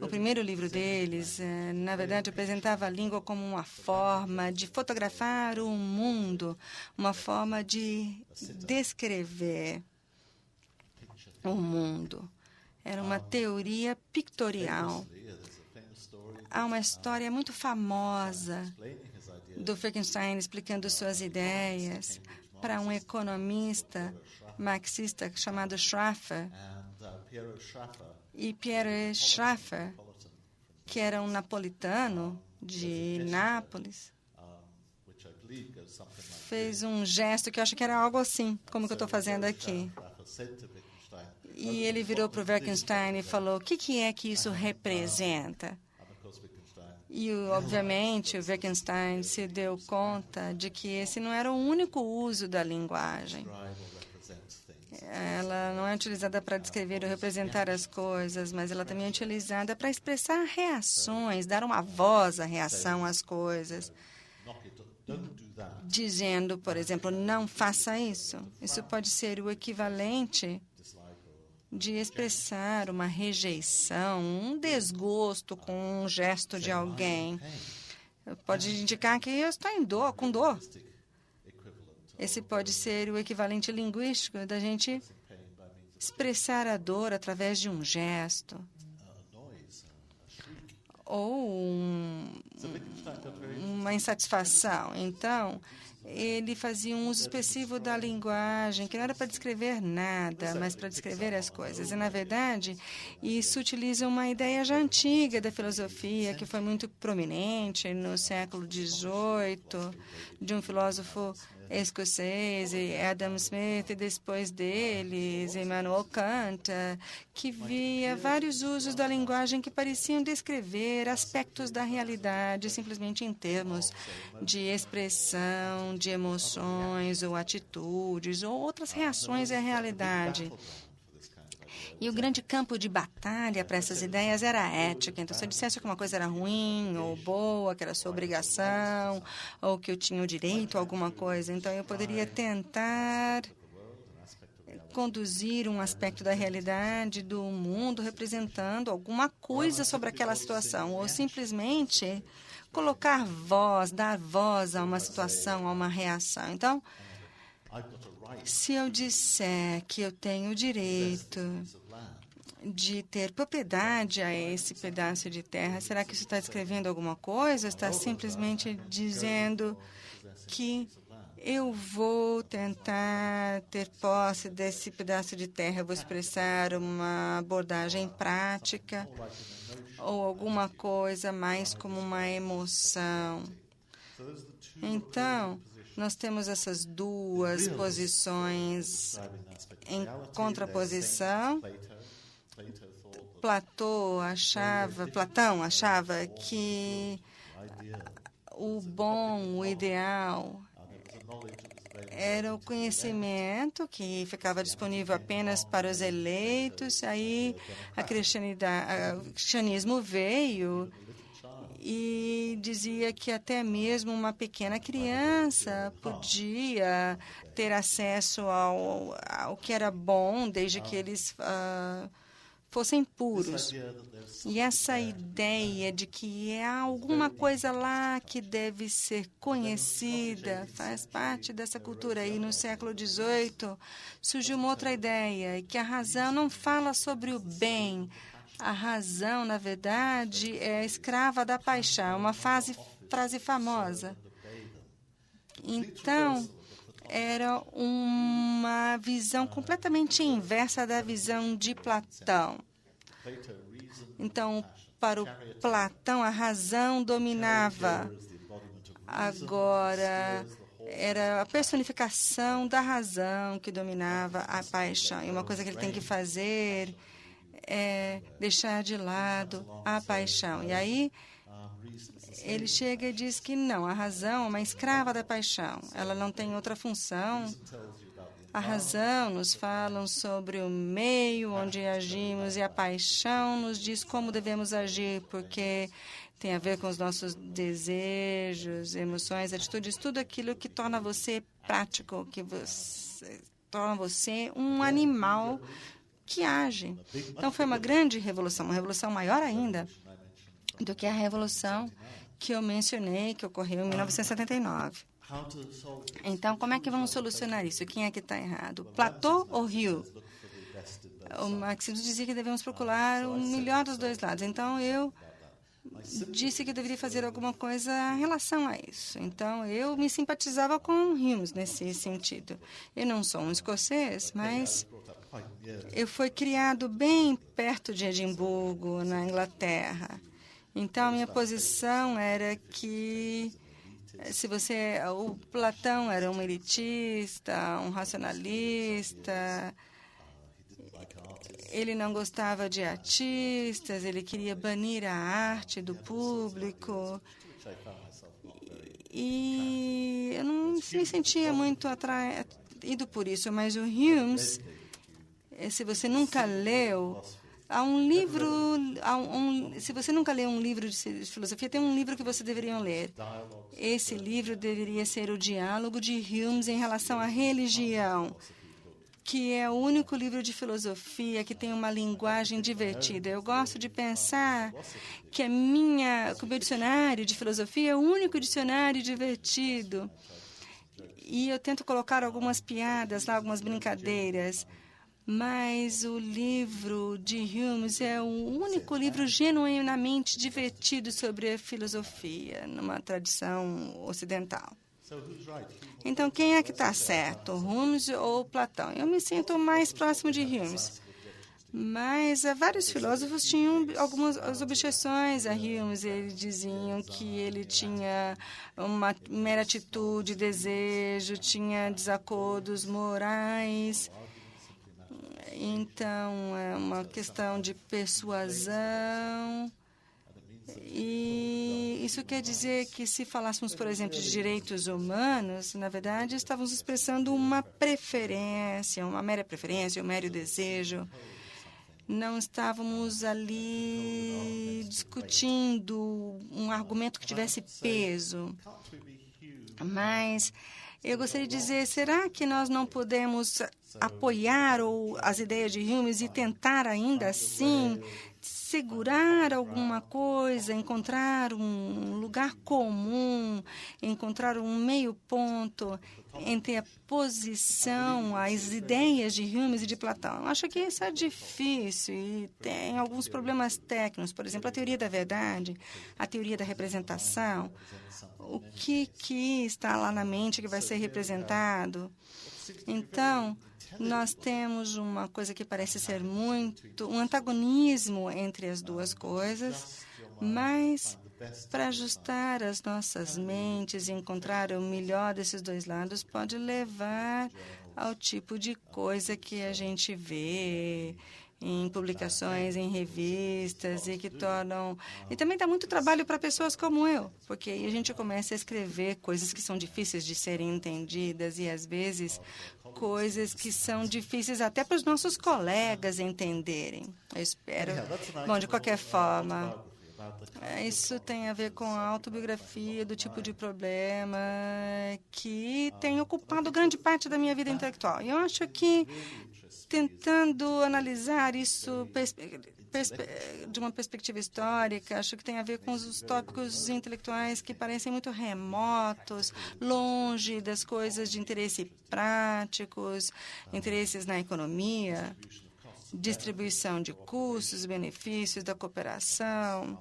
O primeiro livro deles, na verdade, apresentava a língua como uma forma de fotografar o mundo, uma forma de descrever o mundo. Era uma teoria pictorial. Há uma história muito famosa do Wittgenstein explicando suas ideias para um economista marxista chamado Schaffer. E Pierre Schaffer, que era um napolitano de Nápoles, fez um gesto que eu acho que era algo assim, como que eu estou fazendo aqui. E ele virou para o Wittgenstein e falou: o que é que isso representa? E, obviamente, o Wittgenstein se deu conta de que esse não era o único uso da linguagem. Ela não é utilizada para descrever ou representar as coisas, mas ela também é utilizada para expressar reações, dar uma voz à reação às coisas. Dizendo, por exemplo, não faça isso. Isso pode ser o equivalente de expressar uma rejeição, um desgosto com um gesto de alguém. Pode indicar que eu estou em dor, com dor. Esse pode ser o equivalente linguístico da gente expressar a dor através de um gesto. Ou uma insatisfação. Então, ele fazia um uso expressivo da linguagem, que não era para descrever nada, mas para descrever as coisas. E, na verdade, isso utiliza uma ideia já antiga da filosofia, que foi muito prominente no século XVIII, de um filósofo escocês, Adam Smith, e depois deles, Immanuel Kant, que via vários usos da linguagem que pareciam descrever aspectos da realidade simplesmente em termos de expressão, de emoções ou atitudes ou outras reações à realidade. E o grande campo de batalha para essas ideias era a ética. Então, se eu dissesse que uma coisa era ruim ou boa, que era sua obrigação, ou que eu tinha o direito a alguma coisa, então eu poderia tentar conduzir um aspecto da realidade do mundo representando alguma coisa sobre aquela situação, ou simplesmente colocar voz, dar voz a uma situação, a uma reação. Então, se eu disser que eu tenho o direito de ter propriedade a esse pedaço de terra, será que isso está descrevendo alguma coisa? Está simplesmente dizendo que eu vou tentar ter posse desse pedaço de terra, eu vou expressar uma abordagem prática ou alguma coisa mais como uma emoção. Então, nós temos essas duas posições em contraposição. Platão achava que o bom, o ideal, era o conhecimento que ficava disponível apenas para os eleitos. Aí o cristianismo veio e dizia que até mesmo uma pequena criança podia ter acesso ao que era bom, desde que eles fossem puros. E essa ideia de que há alguma coisa lá que deve ser conhecida faz parte dessa cultura. E no século XVIII surgiu uma outra ideia, que a razão não fala sobre o bem. A razão, na verdade, é escrava da paixão, uma frase famosa. Então, era uma visão completamente inversa da visão de Platão. Então, para o Platão, a razão dominava. Agora, era a personificação da razão que dominava a paixão. E uma coisa que ele tem que fazer é deixar de lado a paixão. E aí, ele chega e diz que não, a razão é uma escrava da paixão. Ela não tem outra função. A razão nos fala sobre o meio onde agimos e a paixão nos diz como devemos agir, porque tem a ver com os nossos desejos, emoções, atitudes, tudo aquilo que torna você prático, que torna você um animal que age. Então, foi uma grande revolução, uma revolução maior ainda do que a revolução que eu mencionei, que ocorreu em 1979. Então, como é que vamos solucionar isso? Quem é que está errado? Platão ou Hume? O Marxismo dizia que devemos procurar o melhor dos dois lados. Então, eu disse que eu deveria fazer alguma coisa em relação a isso. Então, eu me simpatizava com Hume nesse sentido. Eu não sou um escocês, mas eu fui criado bem perto de Edimburgo, na Inglaterra. Então, a minha posição era que o Platão era um elitista, um racionalista, ele não gostava de artistas, ele queria banir a arte do público. E eu não me sentia muito atraído por isso, mas o Hume, se você nunca leu, se você nunca leu um livro de filosofia, tem um livro que você deveria ler. Esse livro deveria ser o Diálogo de Hume em relação à religião, que é o único livro de filosofia que tem uma linguagem divertida. Eu gosto de pensar que o meu dicionário de filosofia é o único dicionário divertido. E eu tento colocar algumas piadas lá, algumas brincadeiras. Mas o livro de Hume é o único livro genuinamente divertido sobre a filosofia, numa tradição ocidental. Então, quem é que está certo, Hume ou Platão? Eu me sinto mais próximo de Hume. Mas vários filósofos tinham algumas objeções a Hume. Eles diziam que ele tinha uma mera atitude, desejo, tinha desacordos morais. Então, é uma questão de persuasão. E isso quer dizer que, se falássemos, por exemplo, de direitos humanos, na verdade, estávamos expressando uma preferência, uma mera preferência, um mero desejo. Não estávamos ali discutindo um argumento que tivesse peso. Mas eu gostaria de dizer, será que nós não podemos apoiar as ideias de Hume e tentar ainda assim segurar alguma coisa, encontrar um lugar comum, encontrar um meio ponto entre a posição, as ideias de Hume e de Platão? Eu acho que isso é difícil e tem alguns problemas técnicos. Por exemplo, a teoria da verdade, a teoria da representação. O que está lá na mente que vai ser representado? Então, nós temos uma coisa que parece ser um antagonismo entre as duas coisas, mas para ajustar as nossas mentes e encontrar o melhor desses dois lados pode levar ao tipo de coisa que a gente vê em publicações, em revistas, e que tornam... E também dá muito trabalho para pessoas como eu, porque aí a gente começa a escrever coisas que são difíceis de serem entendidas e, às vezes, coisas que são difíceis até para os nossos colegas entenderem. Eu espero... Bom, de qualquer forma, Isso tem a ver com a autobiografia do tipo de problema que tem ocupado grande parte da minha vida intelectual. E eu acho que, tentando analisar isso de uma perspectiva histórica, acho que tem a ver com os tópicos intelectuais que parecem muito remotos, longe das coisas de interesse práticos, interesses na economia, distribuição de custos, benefícios da cooperação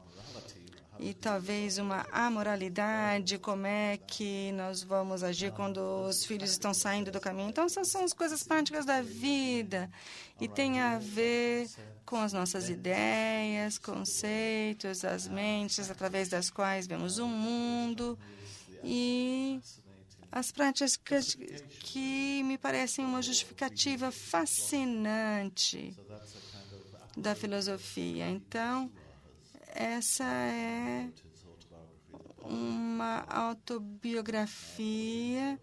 e talvez uma amoralidade, como é que nós vamos agir quando os filhos estão saindo do caminho. Então, essas são as coisas práticas da vida e tem a ver com as nossas ideias, conceitos, as mentes através das quais vemos o mundo e as práticas que me parecem uma justificativa fascinante da filosofia. Então, essa é uma autobiografia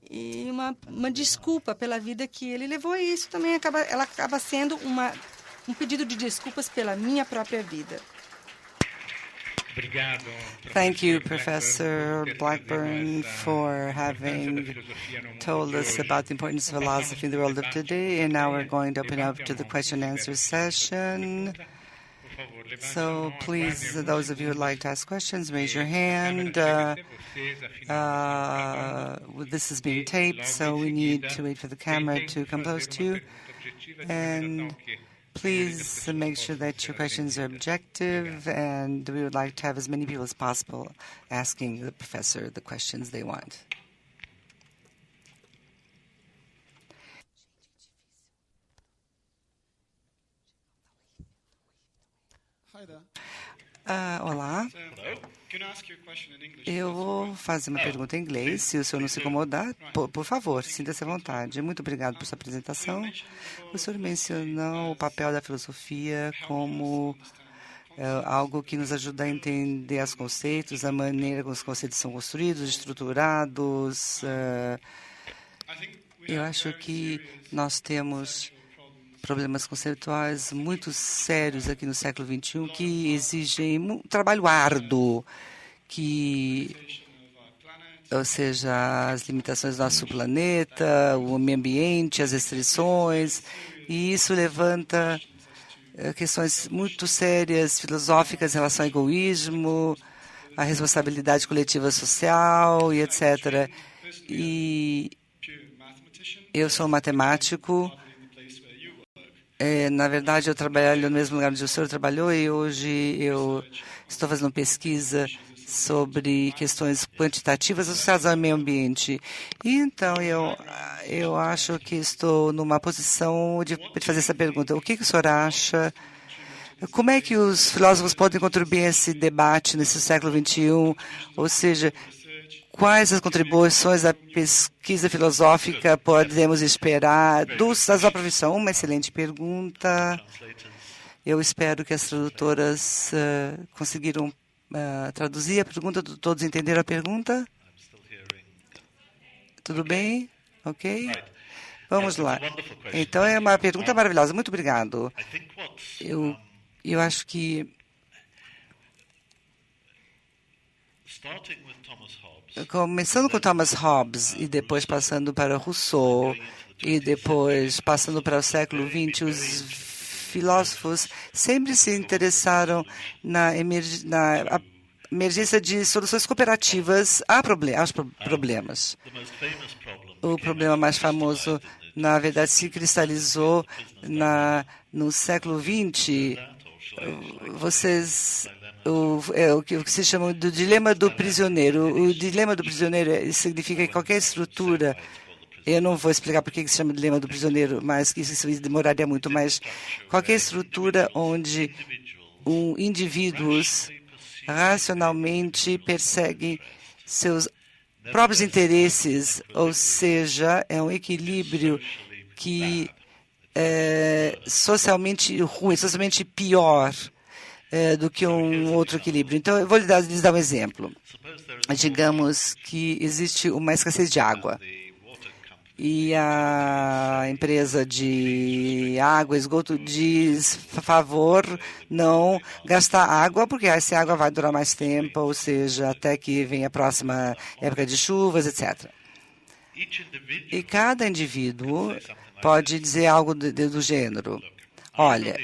e uma desculpa pela vida que ele levou. E isso também ela acaba sendo um pedido de desculpas pela minha própria vida. Thank you, Professor Blackburn, for having told us about the importance of philosophy in the world of today. And now we're going to open up to the question and answer session. So please, those of you who would like to ask questions, raise your hand. This is being taped, so we need to wait for the camera to come close to you. And please make sure that your questions are objective, and we would like to have as many people as possible asking the professor the questions they want. Olá. Eu vou fazer uma pergunta em inglês, se o senhor não se incomodar. Por favor, sinta-se à vontade. Muito obrigado por sua apresentação. O senhor mencionou o papel da filosofia como algo que nos ajuda a entender os conceitos, a maneira como os conceitos são construídos, estruturados. Eu acho que nós temos problemas conceituais muito sérios aqui no século XXI que exigem um trabalho árduo, ou seja, as limitações do nosso planeta, o meio ambiente, as restrições, e isso levanta questões muito sérias, filosóficas em relação ao egoísmo, a responsabilidade coletiva social e etc. E eu sou matemático. Na verdade, eu trabalho no mesmo lugar onde o senhor trabalhou e hoje eu estou fazendo pesquisa sobre questões quantitativas associadas ao meio ambiente. E, então, eu acho que estou numa posição de fazer essa pergunta. O que o senhor acha? Como é que os filósofos podem contribuir a esse debate nesse século XXI? Ou seja, quais as contribuições da pesquisa filosófica podemos esperar da sua profissão? Uma excelente pergunta. Eu espero que as tradutoras conseguiram traduzir a pergunta. Todos entenderam a pergunta? Tudo bem? Ok? Vamos lá. Então, é uma pergunta maravilhosa. Muito obrigado. Eu acho que começando com Thomas Hobbes e depois passando para Rousseau e depois passando para o século XX, os filósofos sempre se interessaram na emergência de soluções cooperativas aos problemas. O problema mais famoso, na verdade, se cristalizou no século XX. O que se chama do dilema do prisioneiro. O dilema do prisioneiro significa que qualquer estrutura, eu não vou explicar por que se chama dilema do prisioneiro, mas que isso demoraria muito, mas qualquer estrutura onde indivíduos racionalmente perseguem seus próprios interesses, ou seja, é um equilíbrio que é socialmente ruim, socialmente pior do que um outro equilíbrio. Então, eu vou lhes dar um exemplo. Digamos que existe uma escassez de água e a empresa de água, esgoto, diz, por favor, não gastar água, porque essa água vai durar mais tempo, ou seja, até que venha a próxima época de chuvas, etc. E cada indivíduo pode dizer algo do gênero: olha,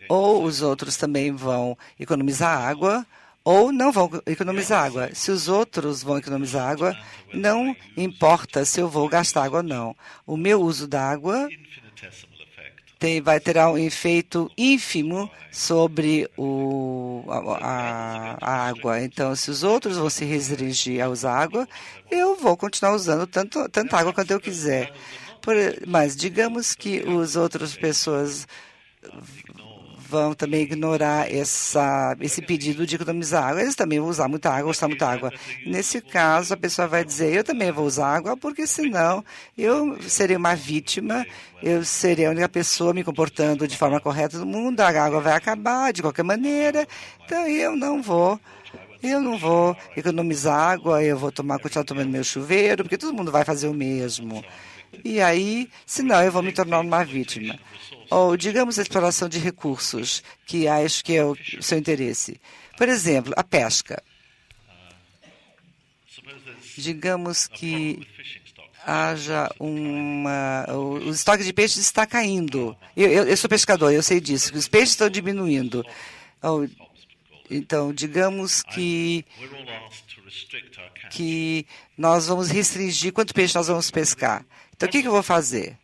ou os outros também vão economizar água, ou não vão economizar água. Se os outros vão economizar água, não importa se eu vou gastar água ou não. O meu uso da água vai ter um efeito ínfimo sobre a água. Então, se os outros vão se restringir a usar água, eu vou continuar usando tanta água quanto eu quiser. Mas digamos que as outras pessoas vão também ignorar esse pedido de economizar água. Eles também vão usar muita água, gastar muita água. Nesse caso, a pessoa vai dizer: eu também vou usar água, porque senão eu serei uma vítima, eu serei a única pessoa me comportando de forma correta no mundo, a água vai acabar de qualquer maneira, então eu não vou economizar água, eu vou continuar tomando meu chuveiro, porque todo mundo vai fazer o mesmo. E aí, senão eu vou me tornar uma vítima. Ou, digamos, a exploração de recursos, que acho que é o seu interesse. Por exemplo, a pesca. Digamos que haja o estoque de peixes está caindo. Eu sou pescador, eu sei disso, que os peixes estão diminuindo. Então, digamos que nós vamos restringir quanto peixe nós vamos pescar. Então, o que eu vou fazer?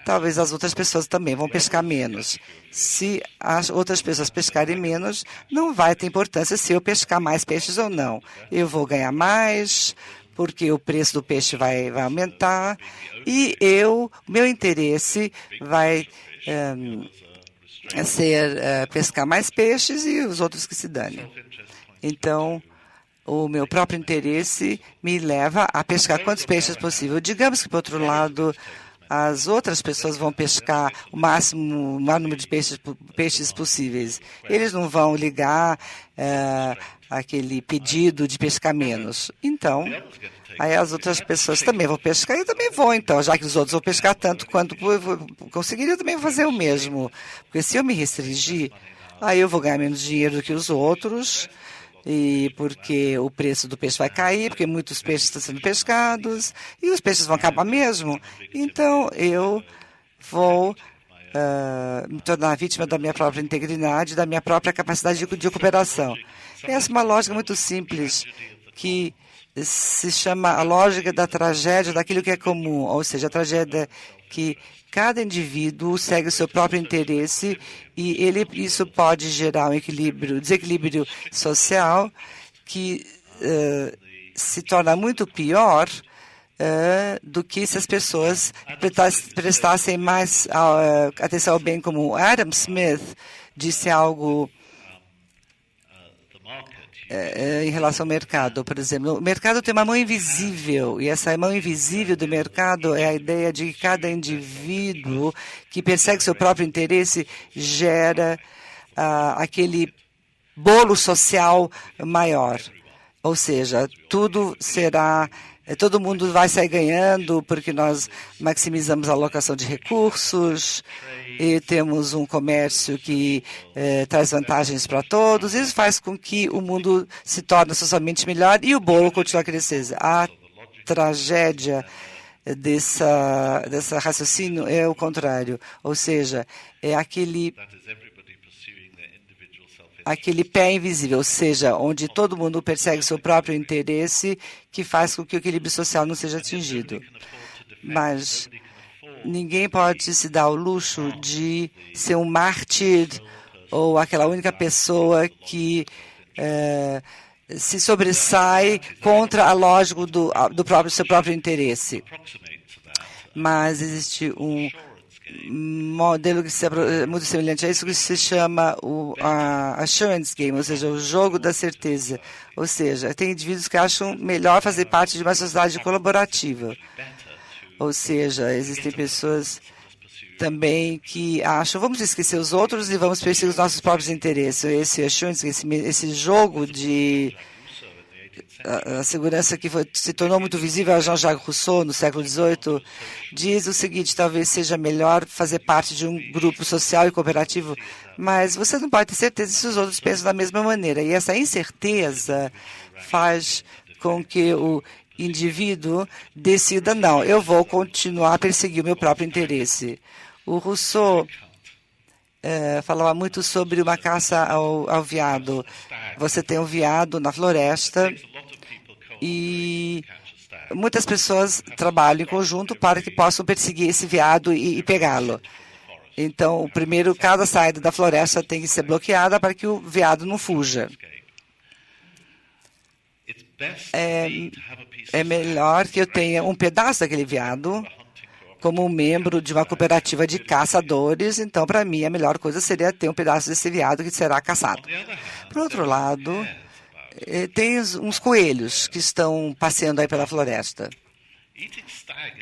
Talvez as outras pessoas também vão pescar menos. Se as outras pessoas pescarem menos, não vai ter importância se eu pescar mais peixes ou não. Eu vou ganhar mais, porque o preço do peixe vai aumentar, e meu interesse vai ser pescar mais peixes e os outros que se danem. Então, o meu próprio interesse me leva a pescar quantos peixes possível. Digamos que, por outro lado, as outras pessoas vão pescar o maior número de peixes possíveis. Eles não vão ligar aquele pedido de pescar menos. Então, aí as outras pessoas também vão pescar e eu também vou. Então, já que os outros vão pescar tanto quanto conseguir, eu também vou fazer o mesmo. Porque se eu me restringir, aí eu vou ganhar menos dinheiro do que os outros, e porque o preço do peixe vai cair, porque muitos peixes estão sendo pescados, e os peixes vão acabar mesmo. Então, eu vou me tornar vítima da minha própria integridade, da minha própria capacidade de cooperação. Essa é uma lógica muito simples, que se chama a lógica da tragédia daquilo que é comum, ou seja, a tragédia que cada indivíduo segue o seu próprio interesse e isso pode gerar um desequilíbrio social que se torna muito pior do que se as pessoas prestassem mais atenção ao bem comum. Adam Smith disse algo em relação ao mercado, por exemplo. O mercado tem uma mão invisível, e essa mão invisível do mercado é a ideia de que cada indivíduo que persegue seu próprio interesse gera aquele bolo social maior. Ou seja, todo mundo vai sair ganhando porque nós maximizamos a alocação de recursos e temos um comércio que traz vantagens para todos. Isso faz com que o mundo se torne socialmente melhor e o bolo continue a crescer. A tragédia dessa raciocínio é o contrário, ou seja, é aquele pé invisível, ou seja, onde todo mundo persegue seu próprio interesse, que faz com que o equilíbrio social não seja atingido. Mas ninguém pode se dar o luxo de ser um mártir ou aquela única pessoa que se sobressai contra a lógica do seu próprio interesse. Mas existe um modelo que é muito semelhante a isso, que se chama o assurance game, ou seja, o jogo da certeza. Ou seja, tem indivíduos que acham melhor fazer parte de uma sociedade colaborativa. Ou seja, existem pessoas também que acham, vamos esquecer os outros e vamos perseguir os nossos próprios interesses. Esse assurance, esse jogo de a segurança que se tornou muito visível a Jean-Jacques Rousseau no século XVIII, diz o seguinte: talvez seja melhor fazer parte de um grupo social e cooperativo, mas você não pode ter certeza se os outros pensam da mesma maneira. E essa incerteza faz com que o indivíduo decida: não, eu vou continuar a perseguir o meu próprio interesse. O Rousseau falava muito sobre uma caça ao veado. Você tem um veado na floresta e muitas pessoas trabalham em conjunto para que possam perseguir esse veado e pegá-lo. Então, primeiro, cada saída da floresta tem que ser bloqueada para que o veado não fuja. É melhor que eu tenha um pedaço daquele veado como um membro de uma cooperativa de caçadores. Então, para mim, a melhor coisa seria ter um pedaço desse veado que será caçado. Por outro lado, tem uns coelhos que estão passeando aí pela floresta.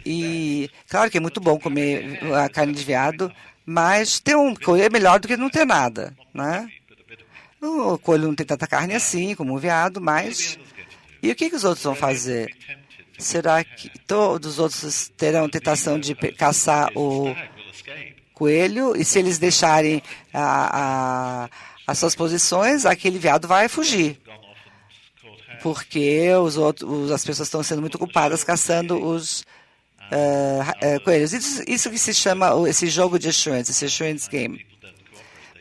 E, claro que é muito bom comer a carne de veado, mas ter um coelho é melhor do que não ter nada, né? O coelho não tem tanta carne assim, como o veado, mas... E o que os outros vão fazer? Será que todos os outros terão tentação de caçar o coelho? E se eles deixarem as suas posições, aquele veado vai fugir. Porque as pessoas estão sendo muito ocupadas caçando os coelhos. Isso que se chama esse jogo de assurance, esse assurance game.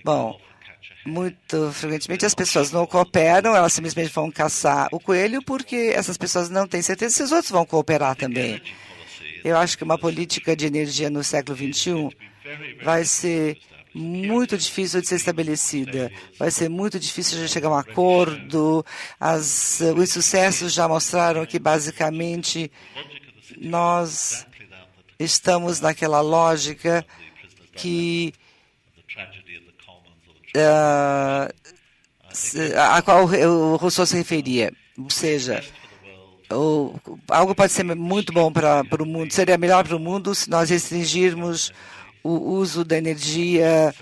Bom, muito frequentemente as pessoas não cooperam, elas simplesmente vão caçar o coelho porque essas pessoas não têm certeza se os outros vão cooperar também. Eu acho que uma política de energia no século XXI vai ser muito difícil de ser estabelecida. Vai ser muito difícil de chegar a um acordo. Os insucessos já mostraram que, basicamente, nós estamos naquela lógica que a qual o Rousseau se referia. Ou seja, algo pode ser muito bom para o mundo, seria melhor para o mundo se nós restringirmos o uso da energia,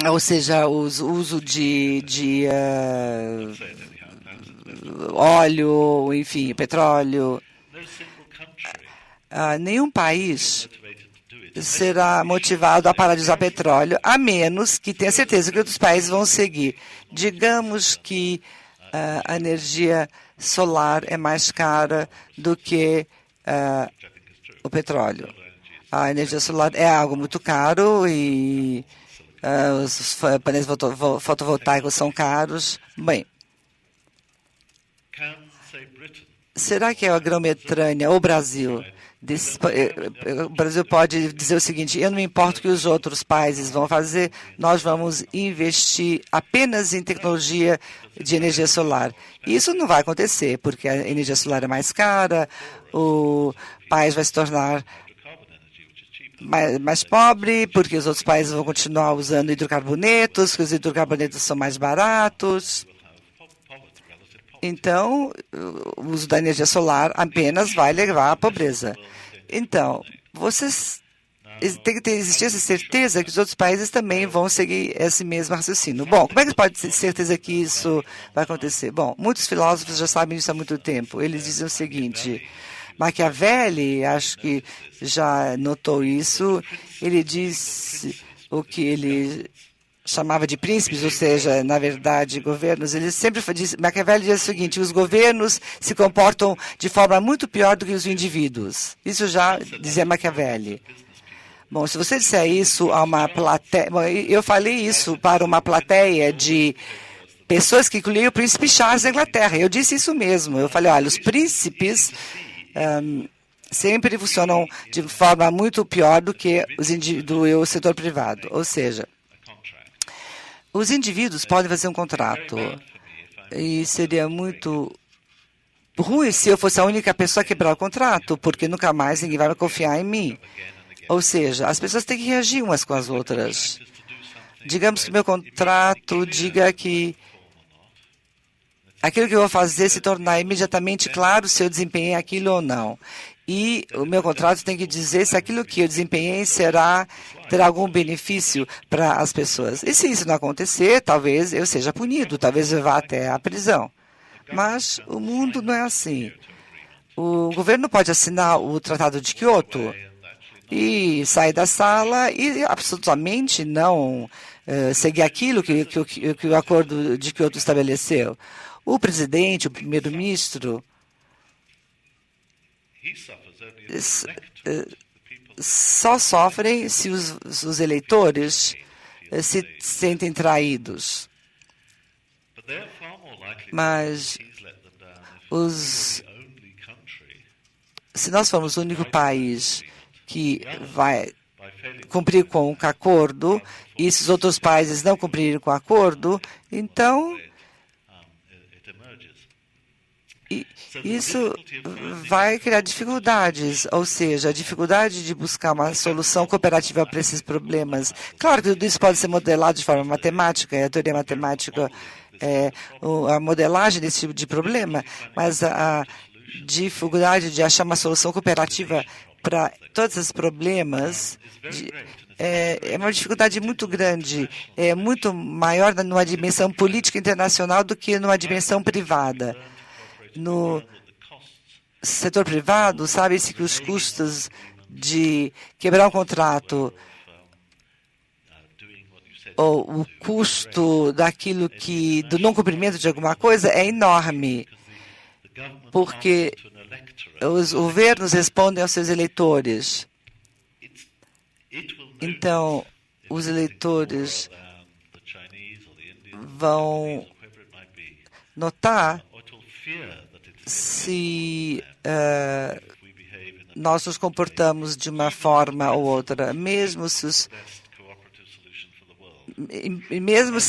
ou seja, o uso de óleo, enfim, petróleo. Nenhum país será motivado a parar de usar petróleo, a menos que tenha certeza que outros países vão seguir. Digamos que a energia solar é mais cara do que o petróleo. A energia solar é algo muito caro e os painéis fotovoltaicos são caros. Bem, será que a Grã-Bretanha ou o Brasil... O Brasil pode dizer o seguinte: eu não me importo o que os outros países vão fazer, nós vamos investir apenas em tecnologia de energia solar. Isso não vai acontecer, porque a energia solar é mais cara, o país vai se tornar mais pobre, porque os outros países vão continuar usando hidrocarbonetos, porque os hidrocarbonetos são mais baratos. Então, o uso da energia solar apenas vai levar à pobreza. Então, vocês têm que existir essa certeza que os outros países também vão seguir esse mesmo raciocínio. Bom, como é que pode ter certeza que isso vai acontecer? Bom, muitos filósofos já sabem disso há muito tempo. Eles dizem o seguinte: Machiavelli, acho que já notou isso, ele disse o que ele chamava de príncipes, ou seja, na verdade, governos. Ele sempre disse, Machiavelli diz o seguinte: os governos se comportam de forma muito pior do que os indivíduos. Isso já dizia Machiavelli. Bom, se você disser isso a uma plateia... Bom, eu falei isso para uma plateia de pessoas que incluíam o príncipe Charles da Inglaterra. Eu disse isso mesmo. Eu falei, olha, os príncipes sempre funcionam de forma muito pior do que o setor privado. Ou seja, os indivíduos podem fazer um contrato e seria muito ruim se eu fosse a única pessoa a quebrar o contrato, porque nunca mais ninguém vai confiar em mim. Ou seja, as pessoas têm que reagir umas com as outras. Digamos que meu contrato diga que aquilo que eu vou fazer se tornar imediatamente claro se eu desempenhei aquilo ou não. E o meu contrato tem que dizer se aquilo que eu desempenhei terá algum benefício para as pessoas. E se isso não acontecer, talvez eu seja punido, talvez eu vá até a prisão. Mas o mundo não é assim. O governo pode assinar o Tratado de Quioto e sair da sala e absolutamente não seguir aquilo que o Acordo de Quioto estabeleceu. O presidente, o primeiro-ministro, só sofrem se os eleitores se sentem traídos. Mas se nós formos o único país que vai cumprir com o acordo e se os outros países não cumprirem com o acordo, então isso vai criar dificuldades, ou seja, a dificuldade de buscar uma solução cooperativa para esses problemas. Claro que tudo isso pode ser modelado de forma matemática, a teoria matemática é a modelagem desse tipo de problema, mas a dificuldade de achar uma solução cooperativa para todos esses problemas é uma dificuldade muito grande, é muito maior numa dimensão política internacional do que numa dimensão privada. No setor privado, sabe-se que os custos de quebrar um contrato ou o custo do não cumprimento de alguma coisa é enorme, porque os governos respondem aos seus eleitores. Então, os eleitores vão notar se nós nos comportamos de uma forma ou outra, mesmo se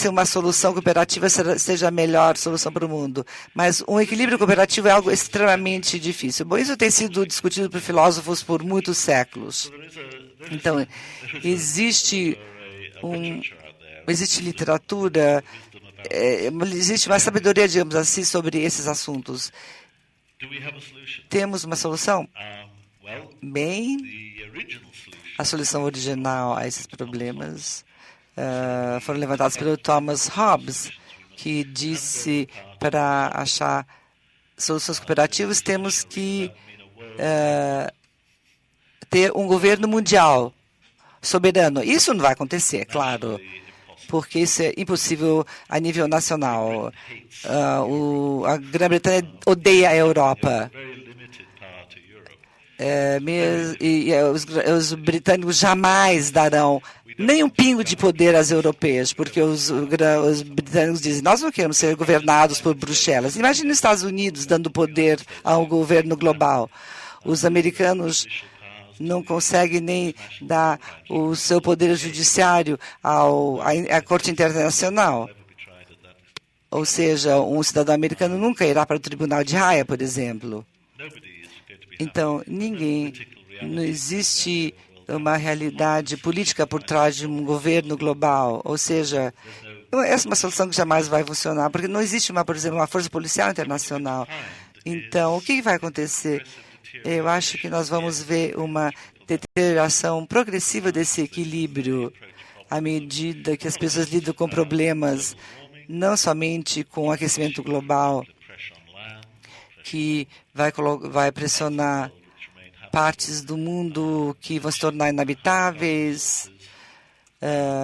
uma solução cooperativa seja a melhor solução para o mundo. Mas um equilíbrio cooperativo é algo extremamente difícil. Bom, isso tem sido discutido por filósofos por muitos séculos. Então, existe literatura, existe uma sabedoria, digamos assim, sobre esses assuntos. Temos uma solução? Bem, a solução original a esses problemas foram levantados pelo Thomas Hobbes, que disse para achar soluções cooperativas temos que ter um governo mundial soberano. Isso não vai acontecer, claro, porque isso é impossível a nível nacional. A Grã-Bretanha odeia a Europa. Os britânicos jamais darão nem um pingo de poder às europeias, porque os britânicos dizem, nós não queremos ser governados por Bruxelas. Imagine os Estados Unidos dando poder ao governo global. Os americanos não conseguem nem dar o seu poder judiciário à Corte Internacional. Ou seja, um cidadão americano nunca irá para o Tribunal de Haia, por exemplo. Então, não existe uma realidade política por trás de um governo global. Ou seja, essa é uma solução que jamais vai funcionar, porque não existe, por exemplo, uma força policial internacional. Então, o que vai acontecer? Eu acho que nós vamos ver uma deterioração progressiva desse equilíbrio à medida que as pessoas lidam com problemas, não somente com o aquecimento global, que vai pressionar partes do mundo que vão se tornar inabitáveis.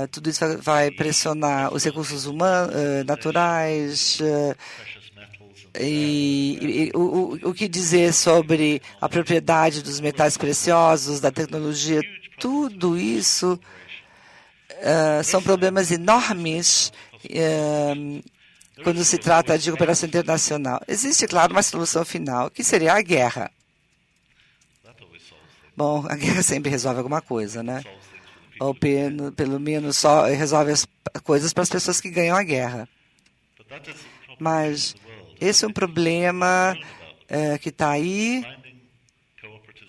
Tudo isso vai pressionar os recursos naturais. O que dizer sobre a propriedade dos metais preciosos, da tecnologia, tudo isso são problemas enormes quando se trata de cooperação internacional. Existe, claro, uma solução final, que seria a guerra. Bom, a guerra sempre resolve alguma coisa, né? Ou pelo menos só resolve as coisas para as pessoas que ganham a guerra. Mas esse é um problema que está aí,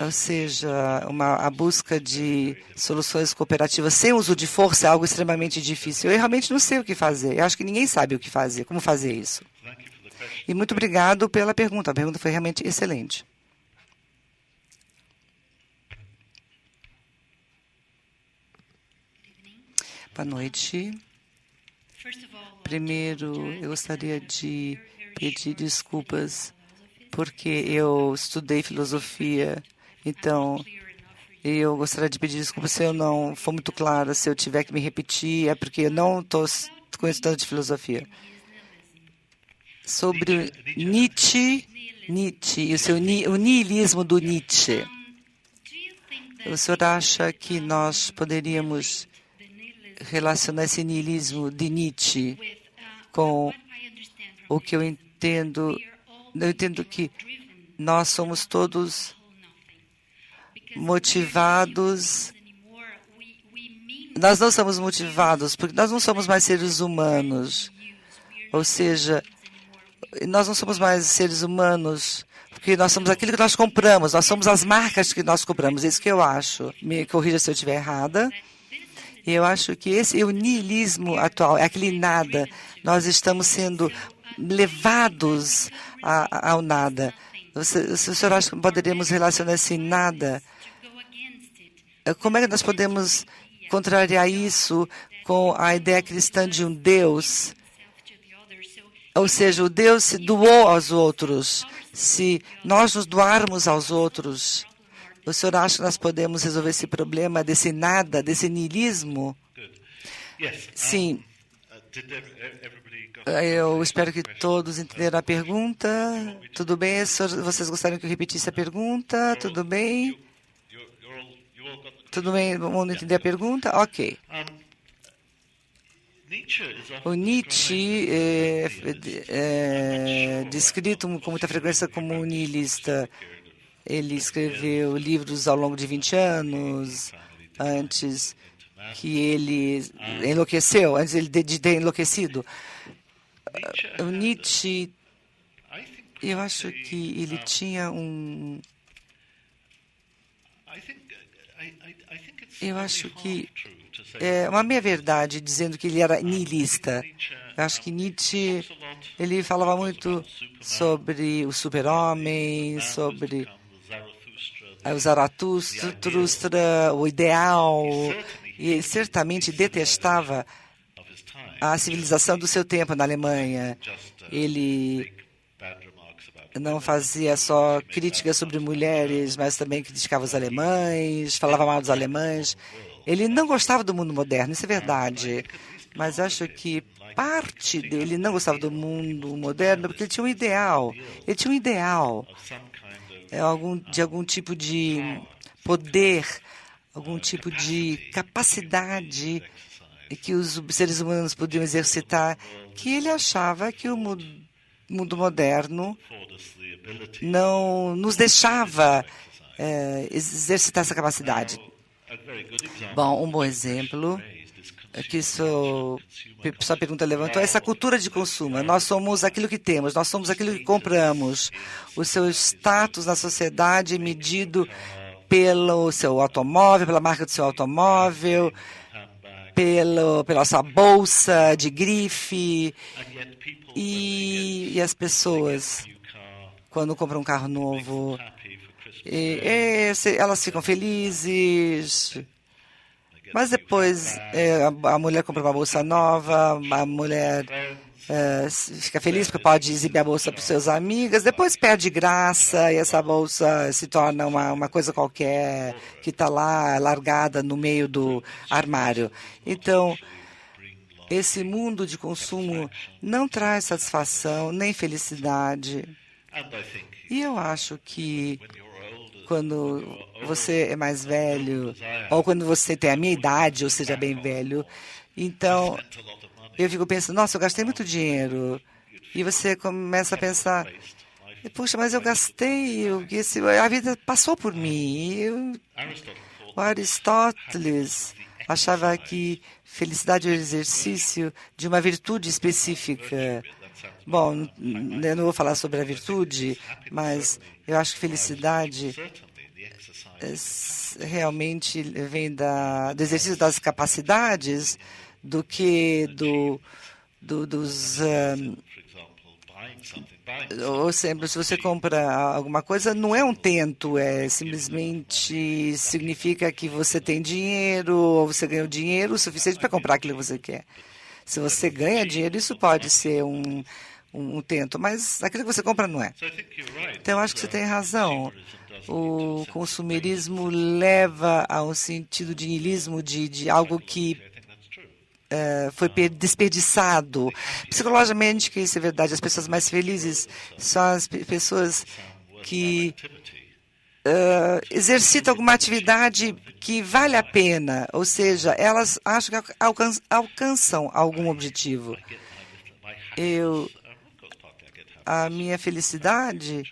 ou seja, a busca de soluções cooperativas sem uso de força é algo extremamente difícil. Eu realmente não sei o que fazer. Eu acho que ninguém sabe o que fazer, como fazer isso. E muito obrigado pela pergunta. A pergunta foi realmente excelente. Boa noite. Primeiro, eu gostaria de pedir desculpas porque eu estudei filosofia, então eu gostaria de pedir desculpas se eu não for muito clara, se eu tiver que me repetir, é porque eu não estou conhecendo de filosofia. Sobre Nietzsche e o niilismo do Nietzsche. O senhor acha que nós poderíamos relacionar esse niilismo de Nietzsche com o que eu entendo? Eu entendo que nós somos todos motivados. Nós não somos motivados porque nós não somos mais seres humanos. Ou seja, nós não somos mais seres humanos porque nós somos aquilo que nós compramos. Nós somos as marcas que nós compramos. É isso que eu acho. Me corrija se eu estiver errada. Eu acho que esse é o niilismo atual, é aquele nada. Nós estamos sendo levados ao nada. O senhor acha que poderíamos relacionar esse nada? Como é que nós podemos contrariar isso com a ideia cristã de um Deus? Ou seja, o Deus se doou aos outros. Se nós nos doarmos aos outros, o senhor acha que nós podemos resolver esse problema desse nada, desse niilismo? Sim. Eu espero que todos entenderam a pergunta. Tudo bem? Vocês gostariam que eu repetisse a pergunta? Tudo bem? Tudo bem? Vamos entender a pergunta? Ok. O Nietzsche é descrito com muita frequência como um niilista. Ele escreveu livros ao longo de 20 anos, antes que ele enlouqueceu, antes de ter enlouquecido. O Nietzsche, eu acho que ele tinha eu acho que é uma meia-verdade dizendo que ele era niilista. Eu acho que Nietzsche, ele falava muito sobre o super-homem, sobre o Zaratustra, o ideal, e ele certamente detestava a civilização do seu tempo na Alemanha. Ele não fazia só críticas sobre mulheres, mas também criticava os alemães, falava mal dos alemães. Ele não gostava do mundo moderno, isso é verdade. Mas acho que parte dele não gostava do mundo moderno porque ele tinha um ideal. Ele tinha um ideal de algum tipo de poder, algum tipo de capacidade que os seres humanos podiam exercitar, que ele achava que o mundo moderno não nos deixava exercitar essa capacidade. Bom, um bom exemplo que sua pergunta levantou é essa cultura de consumo. Nós somos aquilo que temos, nós somos aquilo que compramos. O seu status na sociedade é medido pelo seu automóvel, pela marca do seu automóvel, pela sua bolsa de grife. E as pessoas, quando compram um carro novo, elas ficam felizes. Mas depois a mulher compra uma bolsa nova, a mulher fica feliz porque pode exibir a bolsa para os seus amigas, depois perde graça e essa bolsa se torna uma coisa qualquer que está lá largada no meio do armário. Então, esse mundo de consumo não traz satisfação nem felicidade. E eu acho que quando você é mais velho, ou quando você tem a minha idade, ou seja, bem velho, então eu fico pensando, nossa, eu gastei muito dinheiro. E você começa a pensar, puxa, mas eu gastei, a vida passou por mim. O Aristóteles achava que felicidade é o exercício de uma virtude específica. Bom, eu não vou falar sobre a virtude, mas eu acho que felicidade realmente vem do exercício das capacidades do que dos... ou sempre, se você compra alguma coisa, não é um tento, simplesmente significa que você tem dinheiro, ou você ganhou dinheiro o suficiente para comprar aquilo que você quer. Se você ganha dinheiro, isso pode ser um tento, mas aquilo que você compra não é. Então, eu acho que você tem razão. O consumerismo leva a um sentido de niilismo, de algo que foi desperdiçado. Psicologicamente, que isso é verdade. As pessoas mais felizes são as pessoas que exercitam alguma atividade que vale a pena, ou seja, elas acham que alcançam algum objetivo. A minha felicidade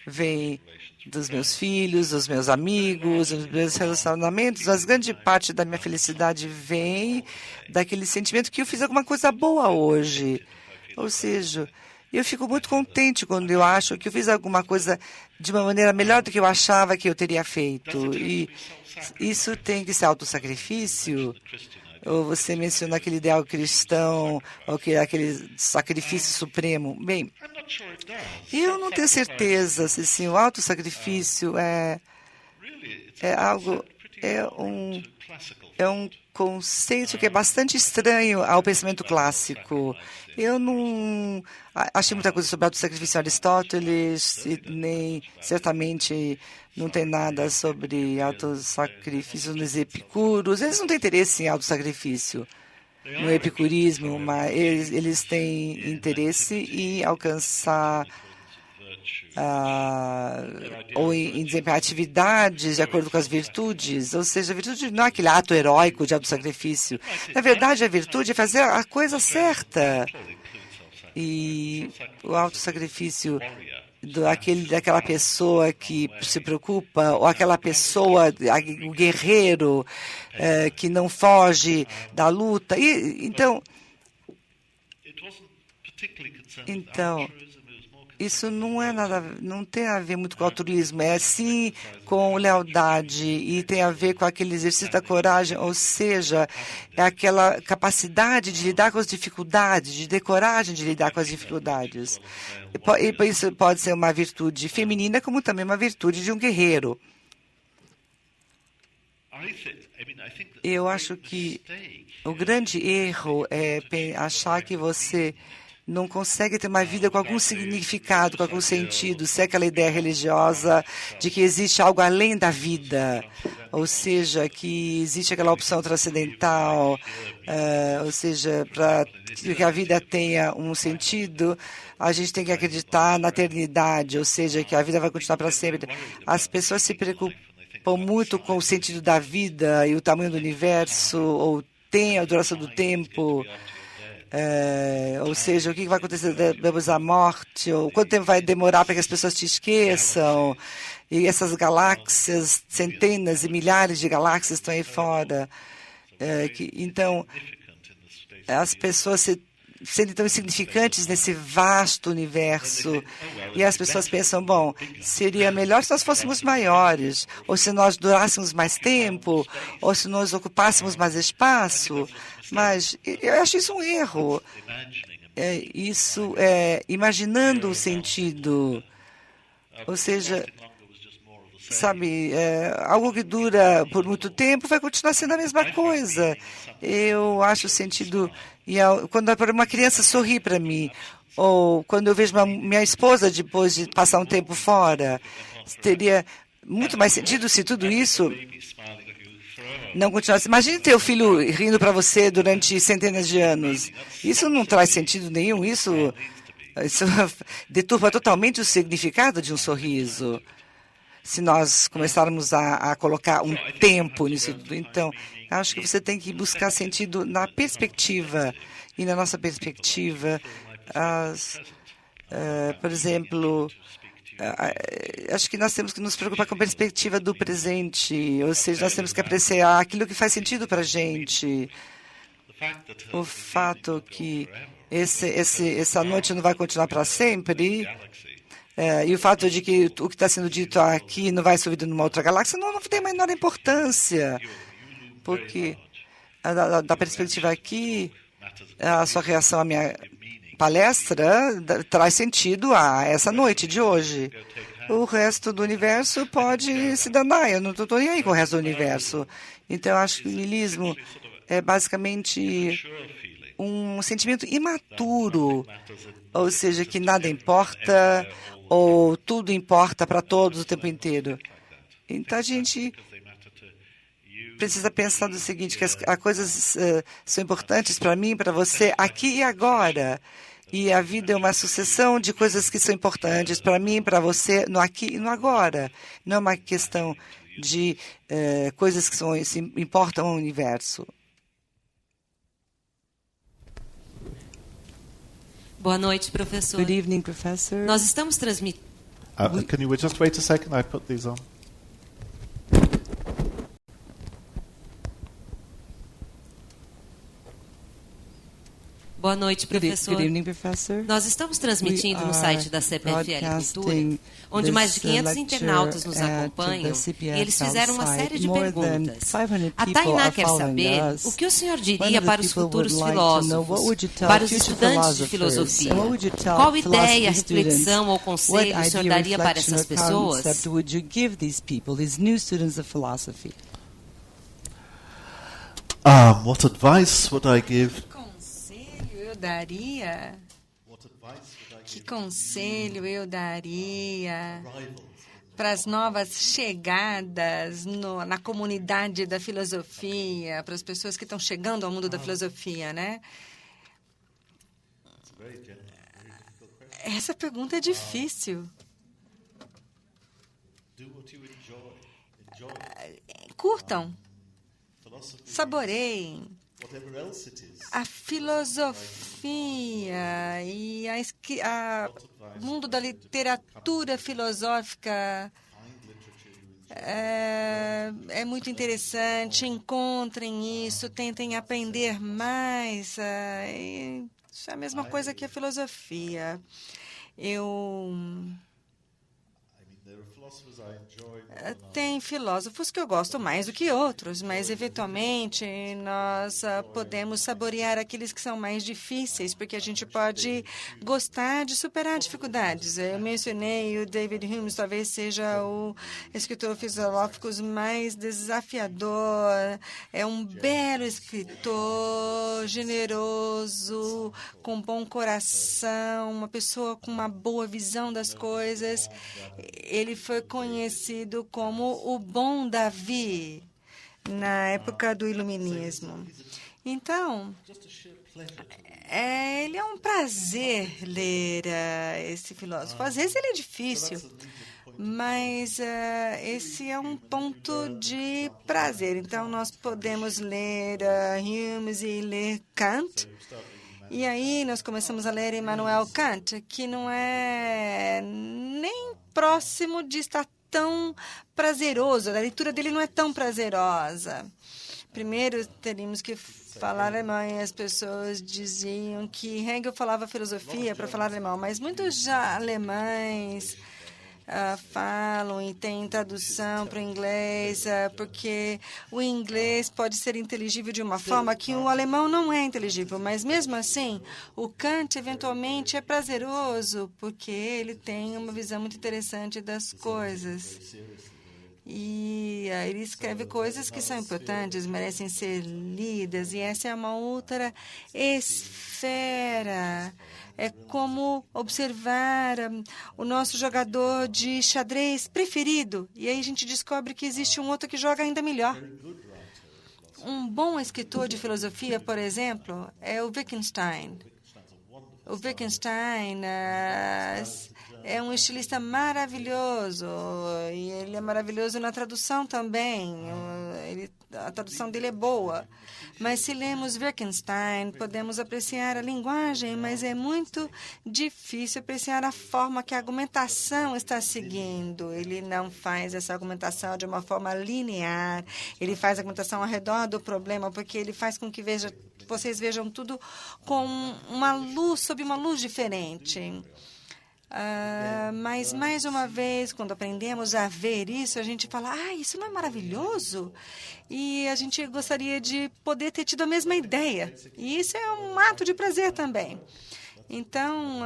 vem dos meus filhos, dos meus amigos, dos meus relacionamentos, mas grande parte da minha felicidade vem daquele sentimento que eu fiz alguma coisa boa hoje. Ou seja, eu fico muito contente quando eu acho que eu fiz alguma coisa de uma maneira melhor do que eu achava que eu teria feito. E isso tem que ser autossacrifício? Ou você menciona aquele ideal cristão, ou aquele sacrifício supremo? Bem, eu não tenho certeza se sim, o autossacrifício é algo, é um conceito que é bastante estranho ao pensamento clássico. Eu não achei muita coisa sobre autossacrifício em Aristóteles, e nem certamente não tem nada sobre autossacrifício nos epicuros. Eles não têm interesse em autossacrifício no epicurismo, mas eles têm interesse em alcançar ou em desempenhar atividades de acordo com as virtudes. Ou seja, a virtude não é aquele ato heróico de autossacrifício. Na verdade, a virtude é fazer a coisa certa. E o autossacrifício daquela pessoa que se preocupa, ou aquela pessoa, o guerreiro que não foge da luta. Então, isso não tem a ver muito com altruísmo, é sim com lealdade e tem a ver com aquele exercício da coragem, ou seja, é aquela capacidade de lidar com as dificuldades, de ter coragem de lidar com as dificuldades. E isso pode ser uma virtude feminina, como também uma virtude de um guerreiro. Eu acho que o grande erro é achar que você não consegue ter uma vida com algum significado, com algum sentido, se é aquela ideia religiosa de que existe algo além da vida, ou seja, que existe aquela opção transcendental, ou seja, para que a vida tenha um sentido, a gente tem que acreditar na eternidade, ou seja, que a vida vai continuar para sempre. As pessoas se preocupam muito com o sentido da vida e o tamanho do universo, ou tem a duração do tempo. Ou seja, o que vai acontecer depois da morte, ou quanto tempo vai demorar para que as pessoas te esqueçam, e essas galáxias, centenas e milhares de galáxias estão aí fora. Então, as pessoas se sentem tão insignificantes nesse vasto universo, e as pessoas pensam, bom, seria melhor se nós fôssemos maiores, ou se nós durássemos mais tempo, ou se nós ocupássemos mais espaço. Mas eu acho isso um erro. Isso é imaginando o sentido. Ou seja, sabe, algo que dura por muito tempo vai continuar sendo a mesma coisa. Eu acho o sentido. Quando uma criança sorri para mim, ou quando eu vejo minha esposa depois de passar um tempo fora, teria muito mais sentido se tudo isso não continuasse. Imagine ter o filho rindo para você durante centenas de anos. Isso não traz sentido nenhum. Isso deturpa totalmente o significado de um sorriso. Se nós começarmos a colocar um tempo nisso tudo. Então, acho que você tem que buscar sentido na perspectiva. E na nossa perspectiva, por exemplo, acho que nós temos que nos preocupar com a perspectiva do presente, ou seja, nós temos que apreciar aquilo que faz sentido para a gente. O fato que essa noite não vai continuar para sempre, e o fato de que o que está sendo dito aqui não vai ser ouvido numa outra galáxia, não tem a menor importância, porque da perspectiva aqui, a sua reação à minha palestra traz sentido a essa noite de hoje. O resto do universo pode se danar, eu não estou nem aí com o resto do universo. Então, eu acho que o niilismo é basicamente um sentimento imaturo, ou seja, que nada importa ou tudo importa para todos o tempo inteiro. Então, a gente precisa pensar do seguinte, que as coisas são importantes para mim, para você, aqui e agora. E a vida é uma sucessão de coisas que são importantes para mim, para você, no aqui e no agora. Não é uma questão de coisas que importam ao universo. Boa noite, professor. Good evening, professor. Nós estamos transmitindo. Can you just wait a second? I put these on. Boa noite, professor. Good evening, professor. Nós estamos transmitindo no site da CPFL Cultura, onde mais de 500 internautas nos acompanham, e eles fizeram uma série de perguntas. A Tainá quer saber o que o senhor diria para os futuros filósofos, para os estudantes de filosofia. Qual ideia, reflexão ou conselho o senhor daria para essas pessoas? What advice would I give? Daria? Que conselho eu daria para as novas chegadas na comunidade da filosofia, para as pessoas que estão chegando ao mundo da filosofia, né? Essa pergunta é difícil. Curtam, saboreiem. A filosofia e o mundo da literatura filosófica é muito interessante. Encontrem isso, tentem aprender mais. Isso é a mesma coisa que a filosofia. Tem filósofos que eu gosto mais do que outros, mas, eventualmente, nós podemos saborear aqueles que são mais difíceis, porque a gente pode gostar de superar dificuldades. Eu mencionei o David Hume, talvez seja o escritor filosófico mais desafiador. É um belo escritor, generoso, com bom coração, uma pessoa com uma boa visão das coisas. Ele foi conhecido como o Bom Davi na época do Iluminismo. Então, ele é um prazer ler esse filósofo. Às vezes ele é difícil, mas esse é um ponto de prazer. Então, nós podemos ler Hume e ler Kant. E aí nós começamos a ler Immanuel Kant, que não é nem próximo de estar tão prazeroso. A leitura dele não é tão prazerosa. Primeiro, teríamos que falar alemão, e as pessoas diziam que Hegel falava filosofia para falar alemão, mas muitos alemães falam e têm tradução para o inglês, porque o inglês pode ser inteligível de uma forma que o alemão não é inteligível, mas mesmo assim, o Kant eventualmente é prazeroso, porque ele tem uma visão muito interessante das coisas. E ele escreve coisas que são importantes, merecem ser lidas, e essa é uma outra esfera. É como observar o nosso jogador de xadrez preferido, e aí a gente descobre que existe um outro que joga ainda melhor. Um bom escritor de filosofia, por exemplo, é o Wittgenstein. O Wittgenstein é um estilista maravilhoso, e ele é maravilhoso na tradução também. A tradução dele é boa. Mas se lemos Wittgenstein, podemos apreciar a linguagem, mas é muito difícil apreciar a forma que a argumentação está seguindo. Ele não faz essa argumentação de uma forma linear, ele faz a argumentação ao redor do problema, porque ele faz com que vocês vejam tudo com uma luz, sob uma luz diferente. Mas, mais uma vez, quando aprendemos a ver isso, a gente fala, isso não é maravilhoso? E a gente gostaria de poder ter tido a mesma ideia. E isso é um ato de prazer também. Então,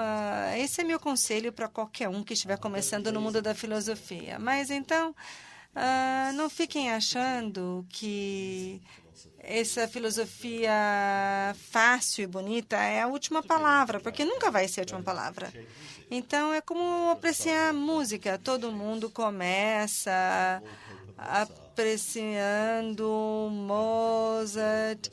esse é meu conselho para qualquer um que estiver começando no mundo da filosofia. Mas, então, Não fiquem achando que essa filosofia fácil e bonita é a última palavra, porque nunca vai ser a última palavra. Então, é como apreciar música. Todo mundo começa apreciando Mozart,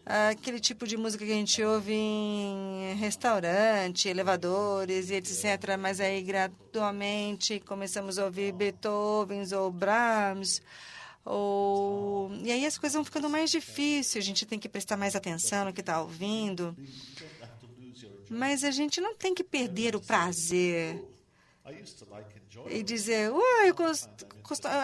aquele tipo de música que a gente ouve em restaurante, elevadores e etc. Mas aí, gradualmente, começamos a ouvir Beethoven ou Brahms. E aí as coisas vão ficando mais difíceis, a gente tem que prestar mais atenção no que está ouvindo. Mas a gente não tem que perder o prazer e dizer,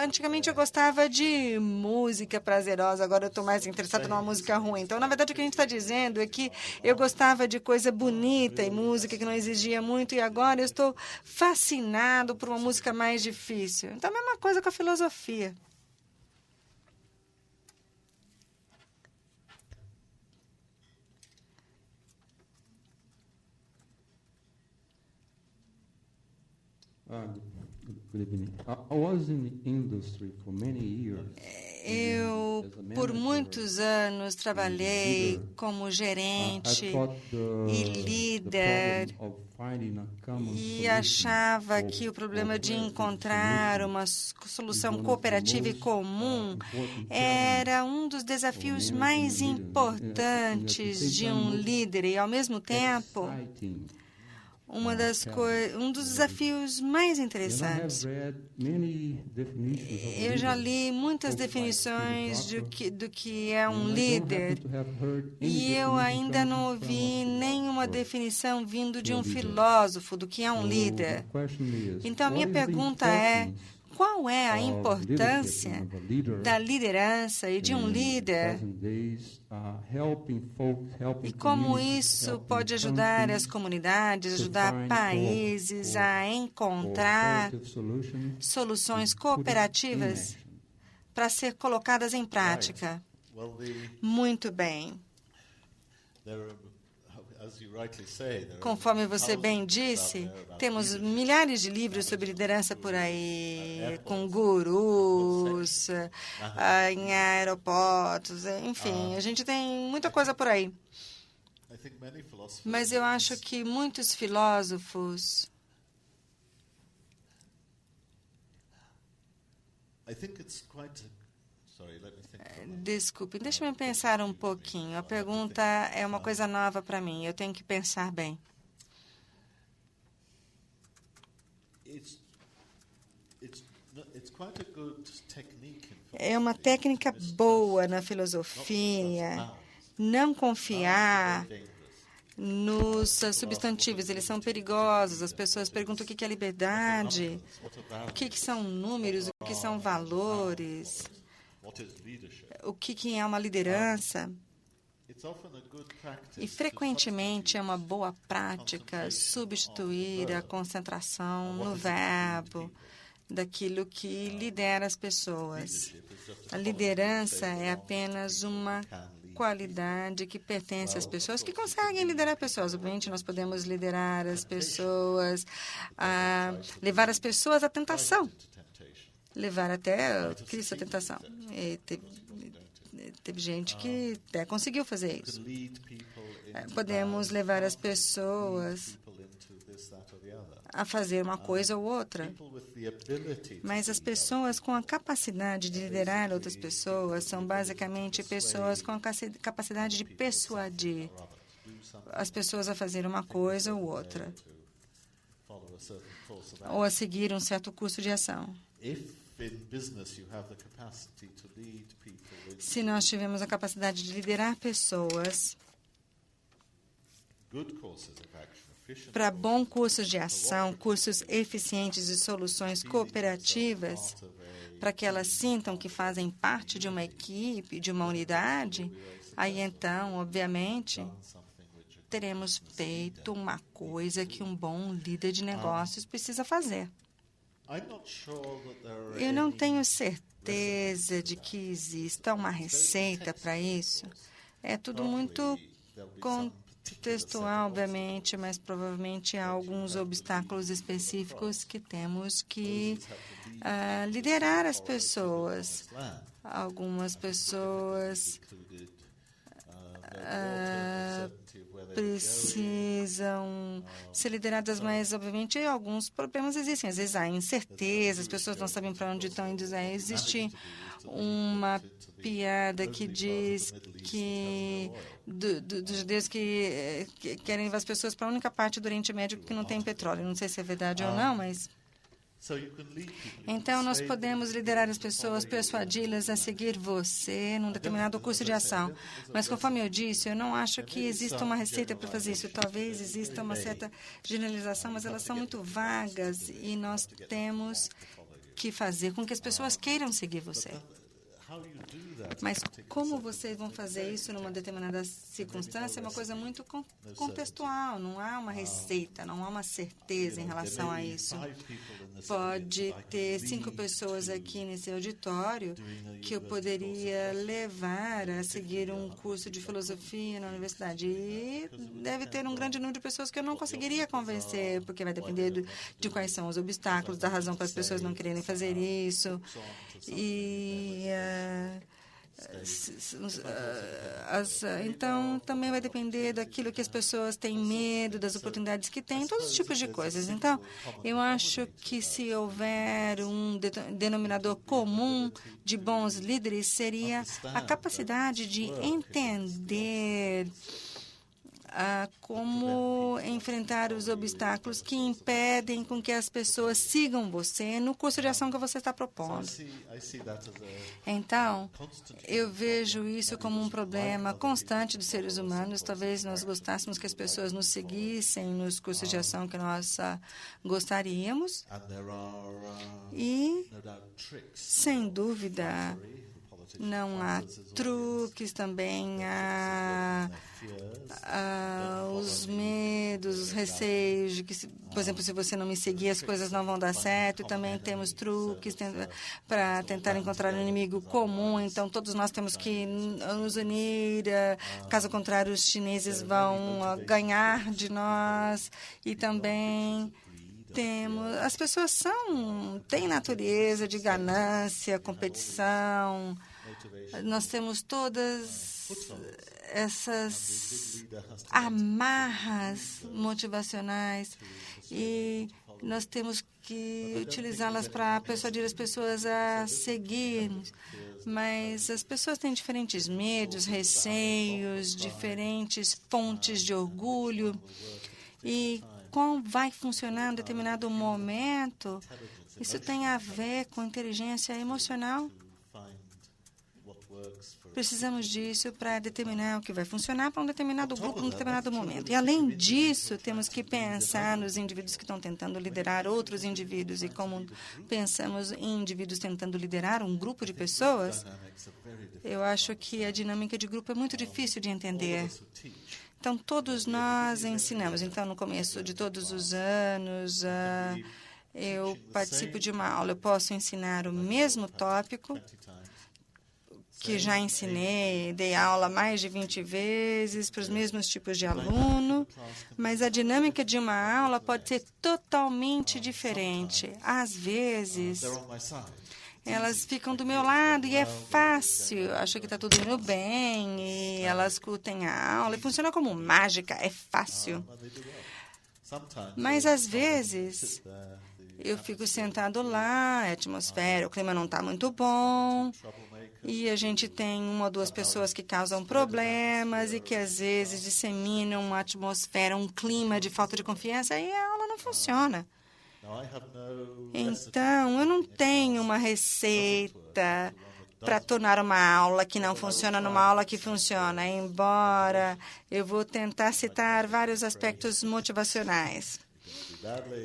antigamente eu gostava de música prazerosa, agora eu estou mais interessado numa música ruim. Então, na verdade, o que a gente está dizendo é que eu gostava de coisa bonita e música que não exigia muito, e agora eu estou fascinado por uma música mais difícil. Então, a mesma coisa com a filosofia. Eu, por muitos anos, trabalhei como gerente e líder e achava que o problema de encontrar uma solução cooperativa e comum era um dos desafios mais importantes de um líder e, ao mesmo tempo, um dos desafios mais interessantes. Eu já li muitas definições do que é um líder e eu ainda não ouvi nenhuma definição vindo de um filósofo do que é um líder. Então, a minha pergunta é: qual é a importância da liderança e de um líder? E como isso pode ajudar as comunidades, ajudar países a encontrar soluções cooperativas para ser colocadas em prática? Muito bem. Conforme você bem disse, temos milhares de livros sobre liderança por aí, com gurus, em aeroportos, enfim, a gente tem muita coisa por aí. Mas eu acho que muitos filósofos Desculpe, deixe-me pensar um pouquinho. A pergunta é uma coisa nova para mim. Eu tenho que pensar bem. É uma técnica boa na filosofia não confiar nos substantivos. Eles são perigosos. As pessoas perguntam o que é liberdade, o que são números, o que são valores, o que é uma liderança. E, frequentemente, é uma boa prática substituir a concentração no verbo daquilo que lidera as pessoas. A liderança é apenas uma qualidade que pertence às pessoas que conseguem liderar pessoas. Obviamente, nós podemos liderar as pessoas, levar as pessoas à tentação, levar até Cristo à tentação. E teve gente que até conseguiu fazer isso. Podemos levar as pessoas a fazer uma coisa ou outra. Mas as pessoas com a capacidade de liderar outras pessoas são basicamente pessoas com a capacidade de persuadir as pessoas a fazer uma coisa ou outra, ou a seguir um certo curso de ação. Se nós tivermos a capacidade de liderar pessoas para bons cursos de ação, cursos eficientes e soluções cooperativas, para que elas sintam que fazem parte de uma equipe, de uma unidade, aí então, obviamente, teremos feito uma coisa que um bom líder de negócios precisa fazer. Eu não tenho certeza de que exista uma receita para isso. É tudo muito textual, obviamente, mas provavelmente há alguns obstáculos específicos que temos que liderar as pessoas. Algumas pessoas precisam ser lideradas, mas, obviamente, alguns problemas existem. Às vezes há incerteza, as pessoas não sabem para onde estão indo. Existe uma piada que diz que dos judeus que querem levar as pessoas para a única parte do Oriente Médio que não tem petróleo. Não sei se é verdade ou não, mas... Então, nós podemos liderar as pessoas, persuadi-las a seguir você num determinado curso de ação. Mas, conforme eu disse, eu não acho que exista uma receita para fazer isso. Talvez exista uma certa generalização, mas elas são muito vagas e nós temos que fazer com que as pessoas queiram seguir você. Mas como vocês vão fazer isso numa determinada circunstância é uma coisa muito contextual. Não há uma receita, não há uma certeza em relação a isso. Pode ter 5 pessoas aqui nesse auditório que eu poderia levar a seguir um curso de filosofia na universidade. E deve ter um grande número de pessoas que eu não conseguiria convencer, porque vai depender de quais são os obstáculos, da razão para as pessoas não quererem fazer isso. E... então, também vai depender daquilo que as pessoas têm medo, das oportunidades que têm, todos os tipos de coisas. Então, eu acho que se houver um denominador comum de bons líderes, seria a capacidade de entender como enfrentar os obstáculos que impedem com que as pessoas sigam você no curso de ação que você está propondo. Então, eu vejo isso como um problema constante dos seres humanos. Talvez nós gostássemos que as pessoas nos seguissem nos cursos de ação que nós gostaríamos. E, sem dúvida, não há truques, também há os medos, os receios de que, por exemplo, se você não me seguir, as coisas não vão dar certo. Também temos truques para tentar encontrar um inimigo comum. Então, todos nós temos que nos unir. Caso contrário, os chineses vão ganhar de nós. E também as pessoas têm natureza de ganância, competição. Nós temos todas essas amarras motivacionais e nós temos que utilizá-las para persuadir as pessoas a seguirmos. Mas as pessoas têm diferentes medos, receios, diferentes fontes de orgulho. E como vai funcionar em um determinado momento, isso tem a ver com inteligência emocional. Precisamos disso para determinar o que vai funcionar para um determinado grupo, num determinado momento. E, além disso, temos que pensar nos indivíduos que estão tentando liderar outros indivíduos. E como pensamos em indivíduos tentando liderar um grupo de pessoas, eu acho que a dinâmica de grupo é muito difícil de entender. Então, todos nós ensinamos. Então, no começo de todos os anos, eu participo de uma aula. Eu posso ensinar o mesmo tópico que já ensinei, dei aula mais de 20 vezes para os mesmos tipos de aluno, mas a dinâmica de uma aula pode ser totalmente diferente. Às vezes, elas ficam do meu lado e é fácil, acho que está tudo indo bem, e elas curtem a aula, e funciona como mágica, é fácil. Mas, às vezes, eu fico sentado lá, a atmosfera, o clima não está muito bom, e a gente tem 1 ou 2 pessoas que causam problemas e que, às vezes, disseminam uma atmosfera, um clima de falta de confiança, e a aula não funciona. Então, eu não tenho uma receita para tornar uma aula que não funciona numa aula que funciona, embora eu vou tentar citar vários aspectos motivacionais.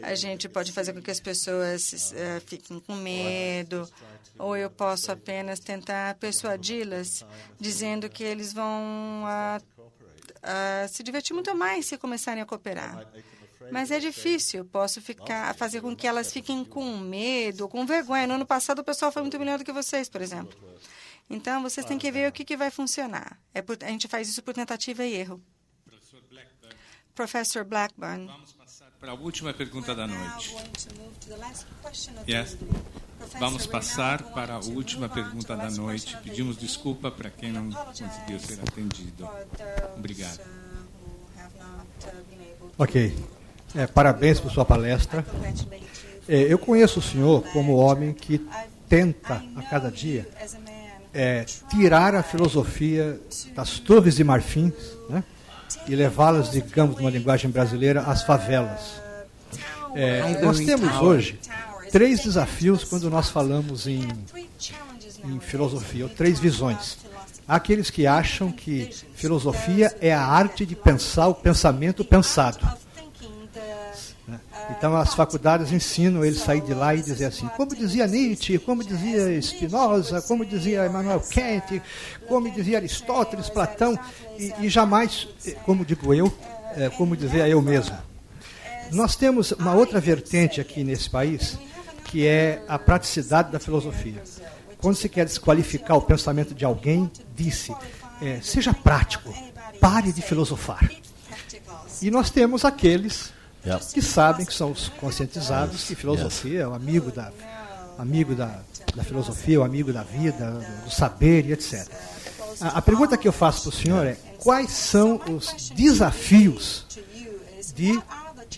A gente pode fazer com que as pessoas fiquem com medo, ou eu posso apenas tentar persuadi-las, dizendo que eles vão se divertir muito mais se começarem a cooperar. Mas é difícil, posso fazer com que elas fiquem com medo, com vergonha. No ano passado, o pessoal foi muito melhor do que vocês, por exemplo. Então, vocês têm que ver o que vai funcionar. A gente faz isso por tentativa e erro. Professor Black. Professor Blackburn. Vamos passar para a última pergunta da noite. Yes. Vamos passar para a última pergunta da noite. Pedimos desculpa para quem não conseguiu ser atendido. Obrigado. Ok. Parabéns por sua palestra. Eu conheço o senhor como homem que tenta, a cada dia, tirar a filosofia das torres de marfim, né, e levá-las, digamos, numa linguagem brasileira, às favelas. Nós temos hoje 3 desafios quando nós falamos em filosofia, ou 3 visões. Há aqueles que acham que filosofia é a arte de pensar o pensamento pensado. Então, as faculdades ensinam ele a sair de lá e dizer assim, como dizia Nietzsche, como dizia Spinoza, como dizia Immanuel Kant, como dizia Aristóteles, Platão, e jamais, como digo eu, como dizia eu mesmo. Nós temos uma outra vertente aqui nesse país, que é a praticidade da filosofia. Quando se quer desqualificar o pensamento de alguém, disse, seja prático, pare de filosofar. E nós temos aqueles que sabem, que são os conscientizados, que filosofia é o amigo da filosofia, o amigo da vida, do saber e etc. A pergunta que eu faço para o senhor é, quais são os desafios de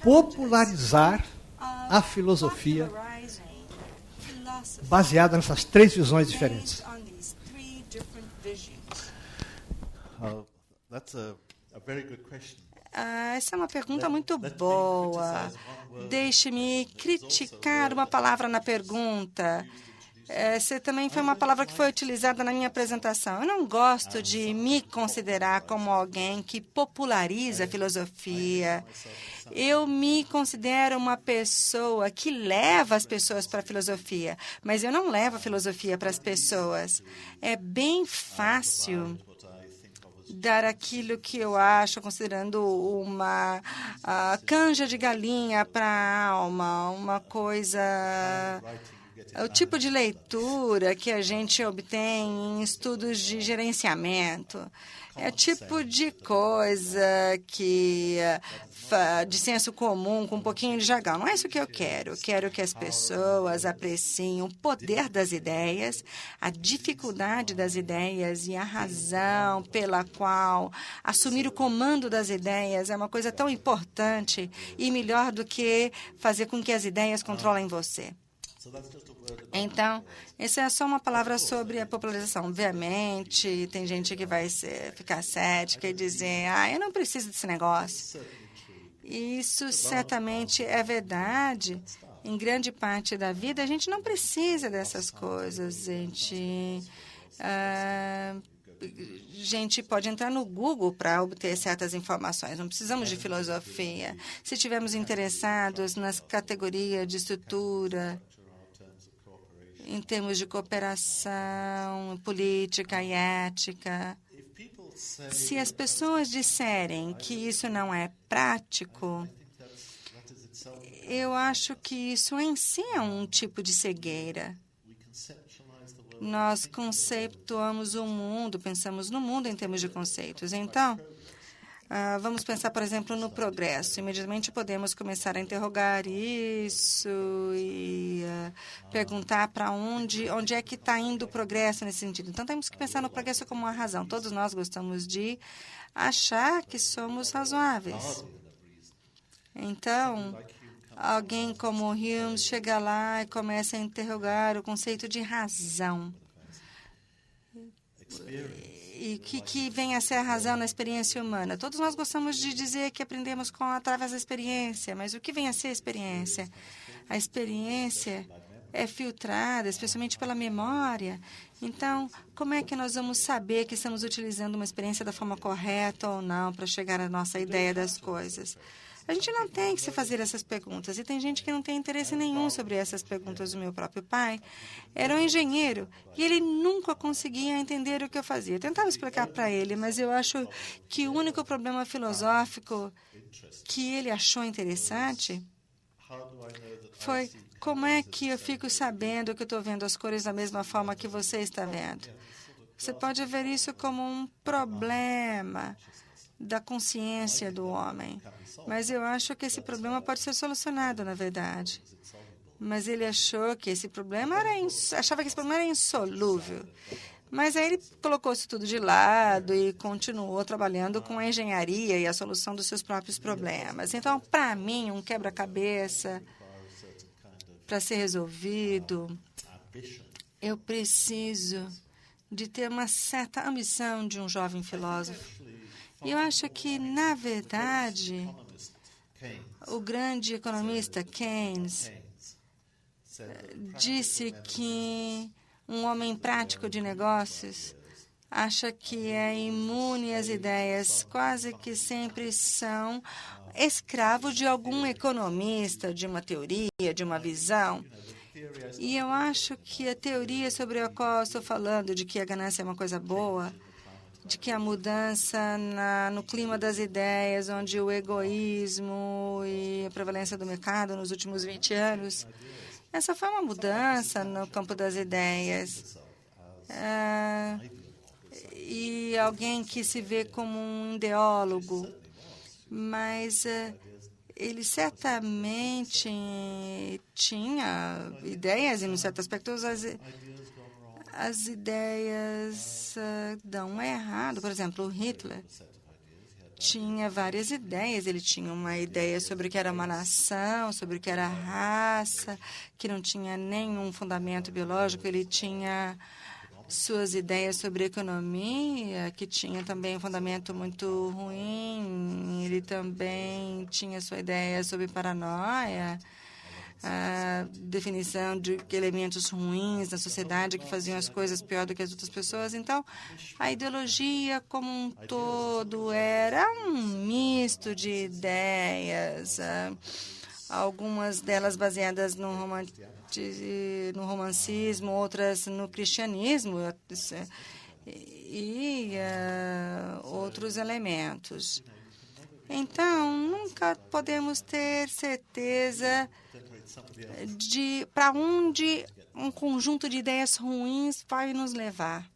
popularizar a filosofia baseada nessas 3 visões diferentes? That's a very good question. Essa é uma pergunta muito boa. Deixe-me criticar uma palavra na pergunta. Essa também foi uma palavra que foi utilizada na minha apresentação. Eu não gosto de me considerar como alguém que populariza a filosofia. Eu me considero uma pessoa que leva as pessoas para a filosofia, mas eu não levo a filosofia para as pessoas. É bem fácil dar aquilo que eu acho, considerando uma canja de galinha para a alma, uma coisa... O tipo de leitura que a gente obtém em estudos de gerenciamento. É o tipo de coisa que de senso comum, com um pouquinho de jargão. Não é isso que eu quero. Eu quero que as pessoas apreciem o poder das ideias, a dificuldade das ideias e a razão pela qual assumir o comando das ideias é uma coisa tão importante e melhor do que fazer com que as ideias controlem você. Então, essa é só uma palavra sobre a popularização. Obviamente, tem gente que vai ficar cética e dizer, eu não preciso desse negócio. Isso certamente é verdade. Em grande parte da vida, a gente não precisa dessas coisas. A gente pode entrar no Google para obter certas informações. Não precisamos de filosofia. Se estivermos interessados nas categorias de estrutura, em termos de cooperação, política e ética. Se as pessoas disserem que isso não é prático, eu acho que isso em si é um tipo de cegueira. Nós conceituamos o mundo, pensamos no mundo em termos de conceitos. Então, vamos pensar, por exemplo, no progresso. Imediatamente podemos começar a interrogar isso e perguntar para onde é que está indo o progresso nesse sentido. Então, temos que pensar no progresso como uma razão. Todos nós gostamos de achar que somos razoáveis. Então, alguém como Hume chega lá e começa a interrogar o conceito de razão. E o que vem a ser a razão na experiência humana? Todos nós gostamos de dizer que aprendemos através da experiência, mas o que vem a ser a experiência? A experiência é filtrada, especialmente pela memória. Então, como é que nós vamos saber que estamos utilizando uma experiência da forma correta ou não para chegar à nossa ideia das coisas? A gente não tem que se fazer essas perguntas, e tem gente que não tem interesse nenhum sobre essas perguntas. O meu próprio pai era um engenheiro e ele nunca conseguia entender o que eu fazia. Eu tentava explicar para ele, mas eu acho que o único problema filosófico que ele achou interessante foi como é que eu fico sabendo que eu estou vendo as cores da mesma forma que você está vendo. Você pode ver isso como um problema da consciência do homem. Mas eu acho que esse problema pode ser solucionado, na verdade. Mas ele achou que esse problema achava que esse problema era insolúvel. Mas aí ele colocou isso tudo de lado e continuou trabalhando com a engenharia e a solução dos seus próprios problemas. Então, para mim, um quebra-cabeça, para ser resolvido, eu preciso de ter uma certa ambição de um jovem filósofo. E eu acho que, na verdade, o grande economista Keynes disse que um homem prático de negócios acha que é imune às ideias, quase que sempre são escravo de algum economista, de uma teoria, de uma visão. E eu acho que a teoria sobre a qual eu estou falando, de que a ganância é uma coisa boa, de que a mudança no clima das ideias, onde o egoísmo e a prevalência do mercado nos últimos 20 anos, essa foi uma mudança no campo das ideias. E alguém que se vê como um ideólogo, mas ele certamente tinha ideias, e, em certos aspectos, as ideias dão errado. Por exemplo, o Hitler tinha várias ideias. Ele tinha uma ideia sobre o que era uma nação, sobre o que era raça, que não tinha nenhum fundamento biológico. Ele tinha suas ideias sobre economia, que tinha também um fundamento muito ruim. Ele também tinha sua ideia sobre paranoia, a definição de elementos ruins na sociedade que faziam as coisas pior do que as outras pessoas. Então, a ideologia como um todo era um misto de ideias, algumas delas baseadas no romancismo, outras no cristianismo e outros elementos. Então, nunca podemos ter certeza de para onde um conjunto de ideias ruins vai nos levar.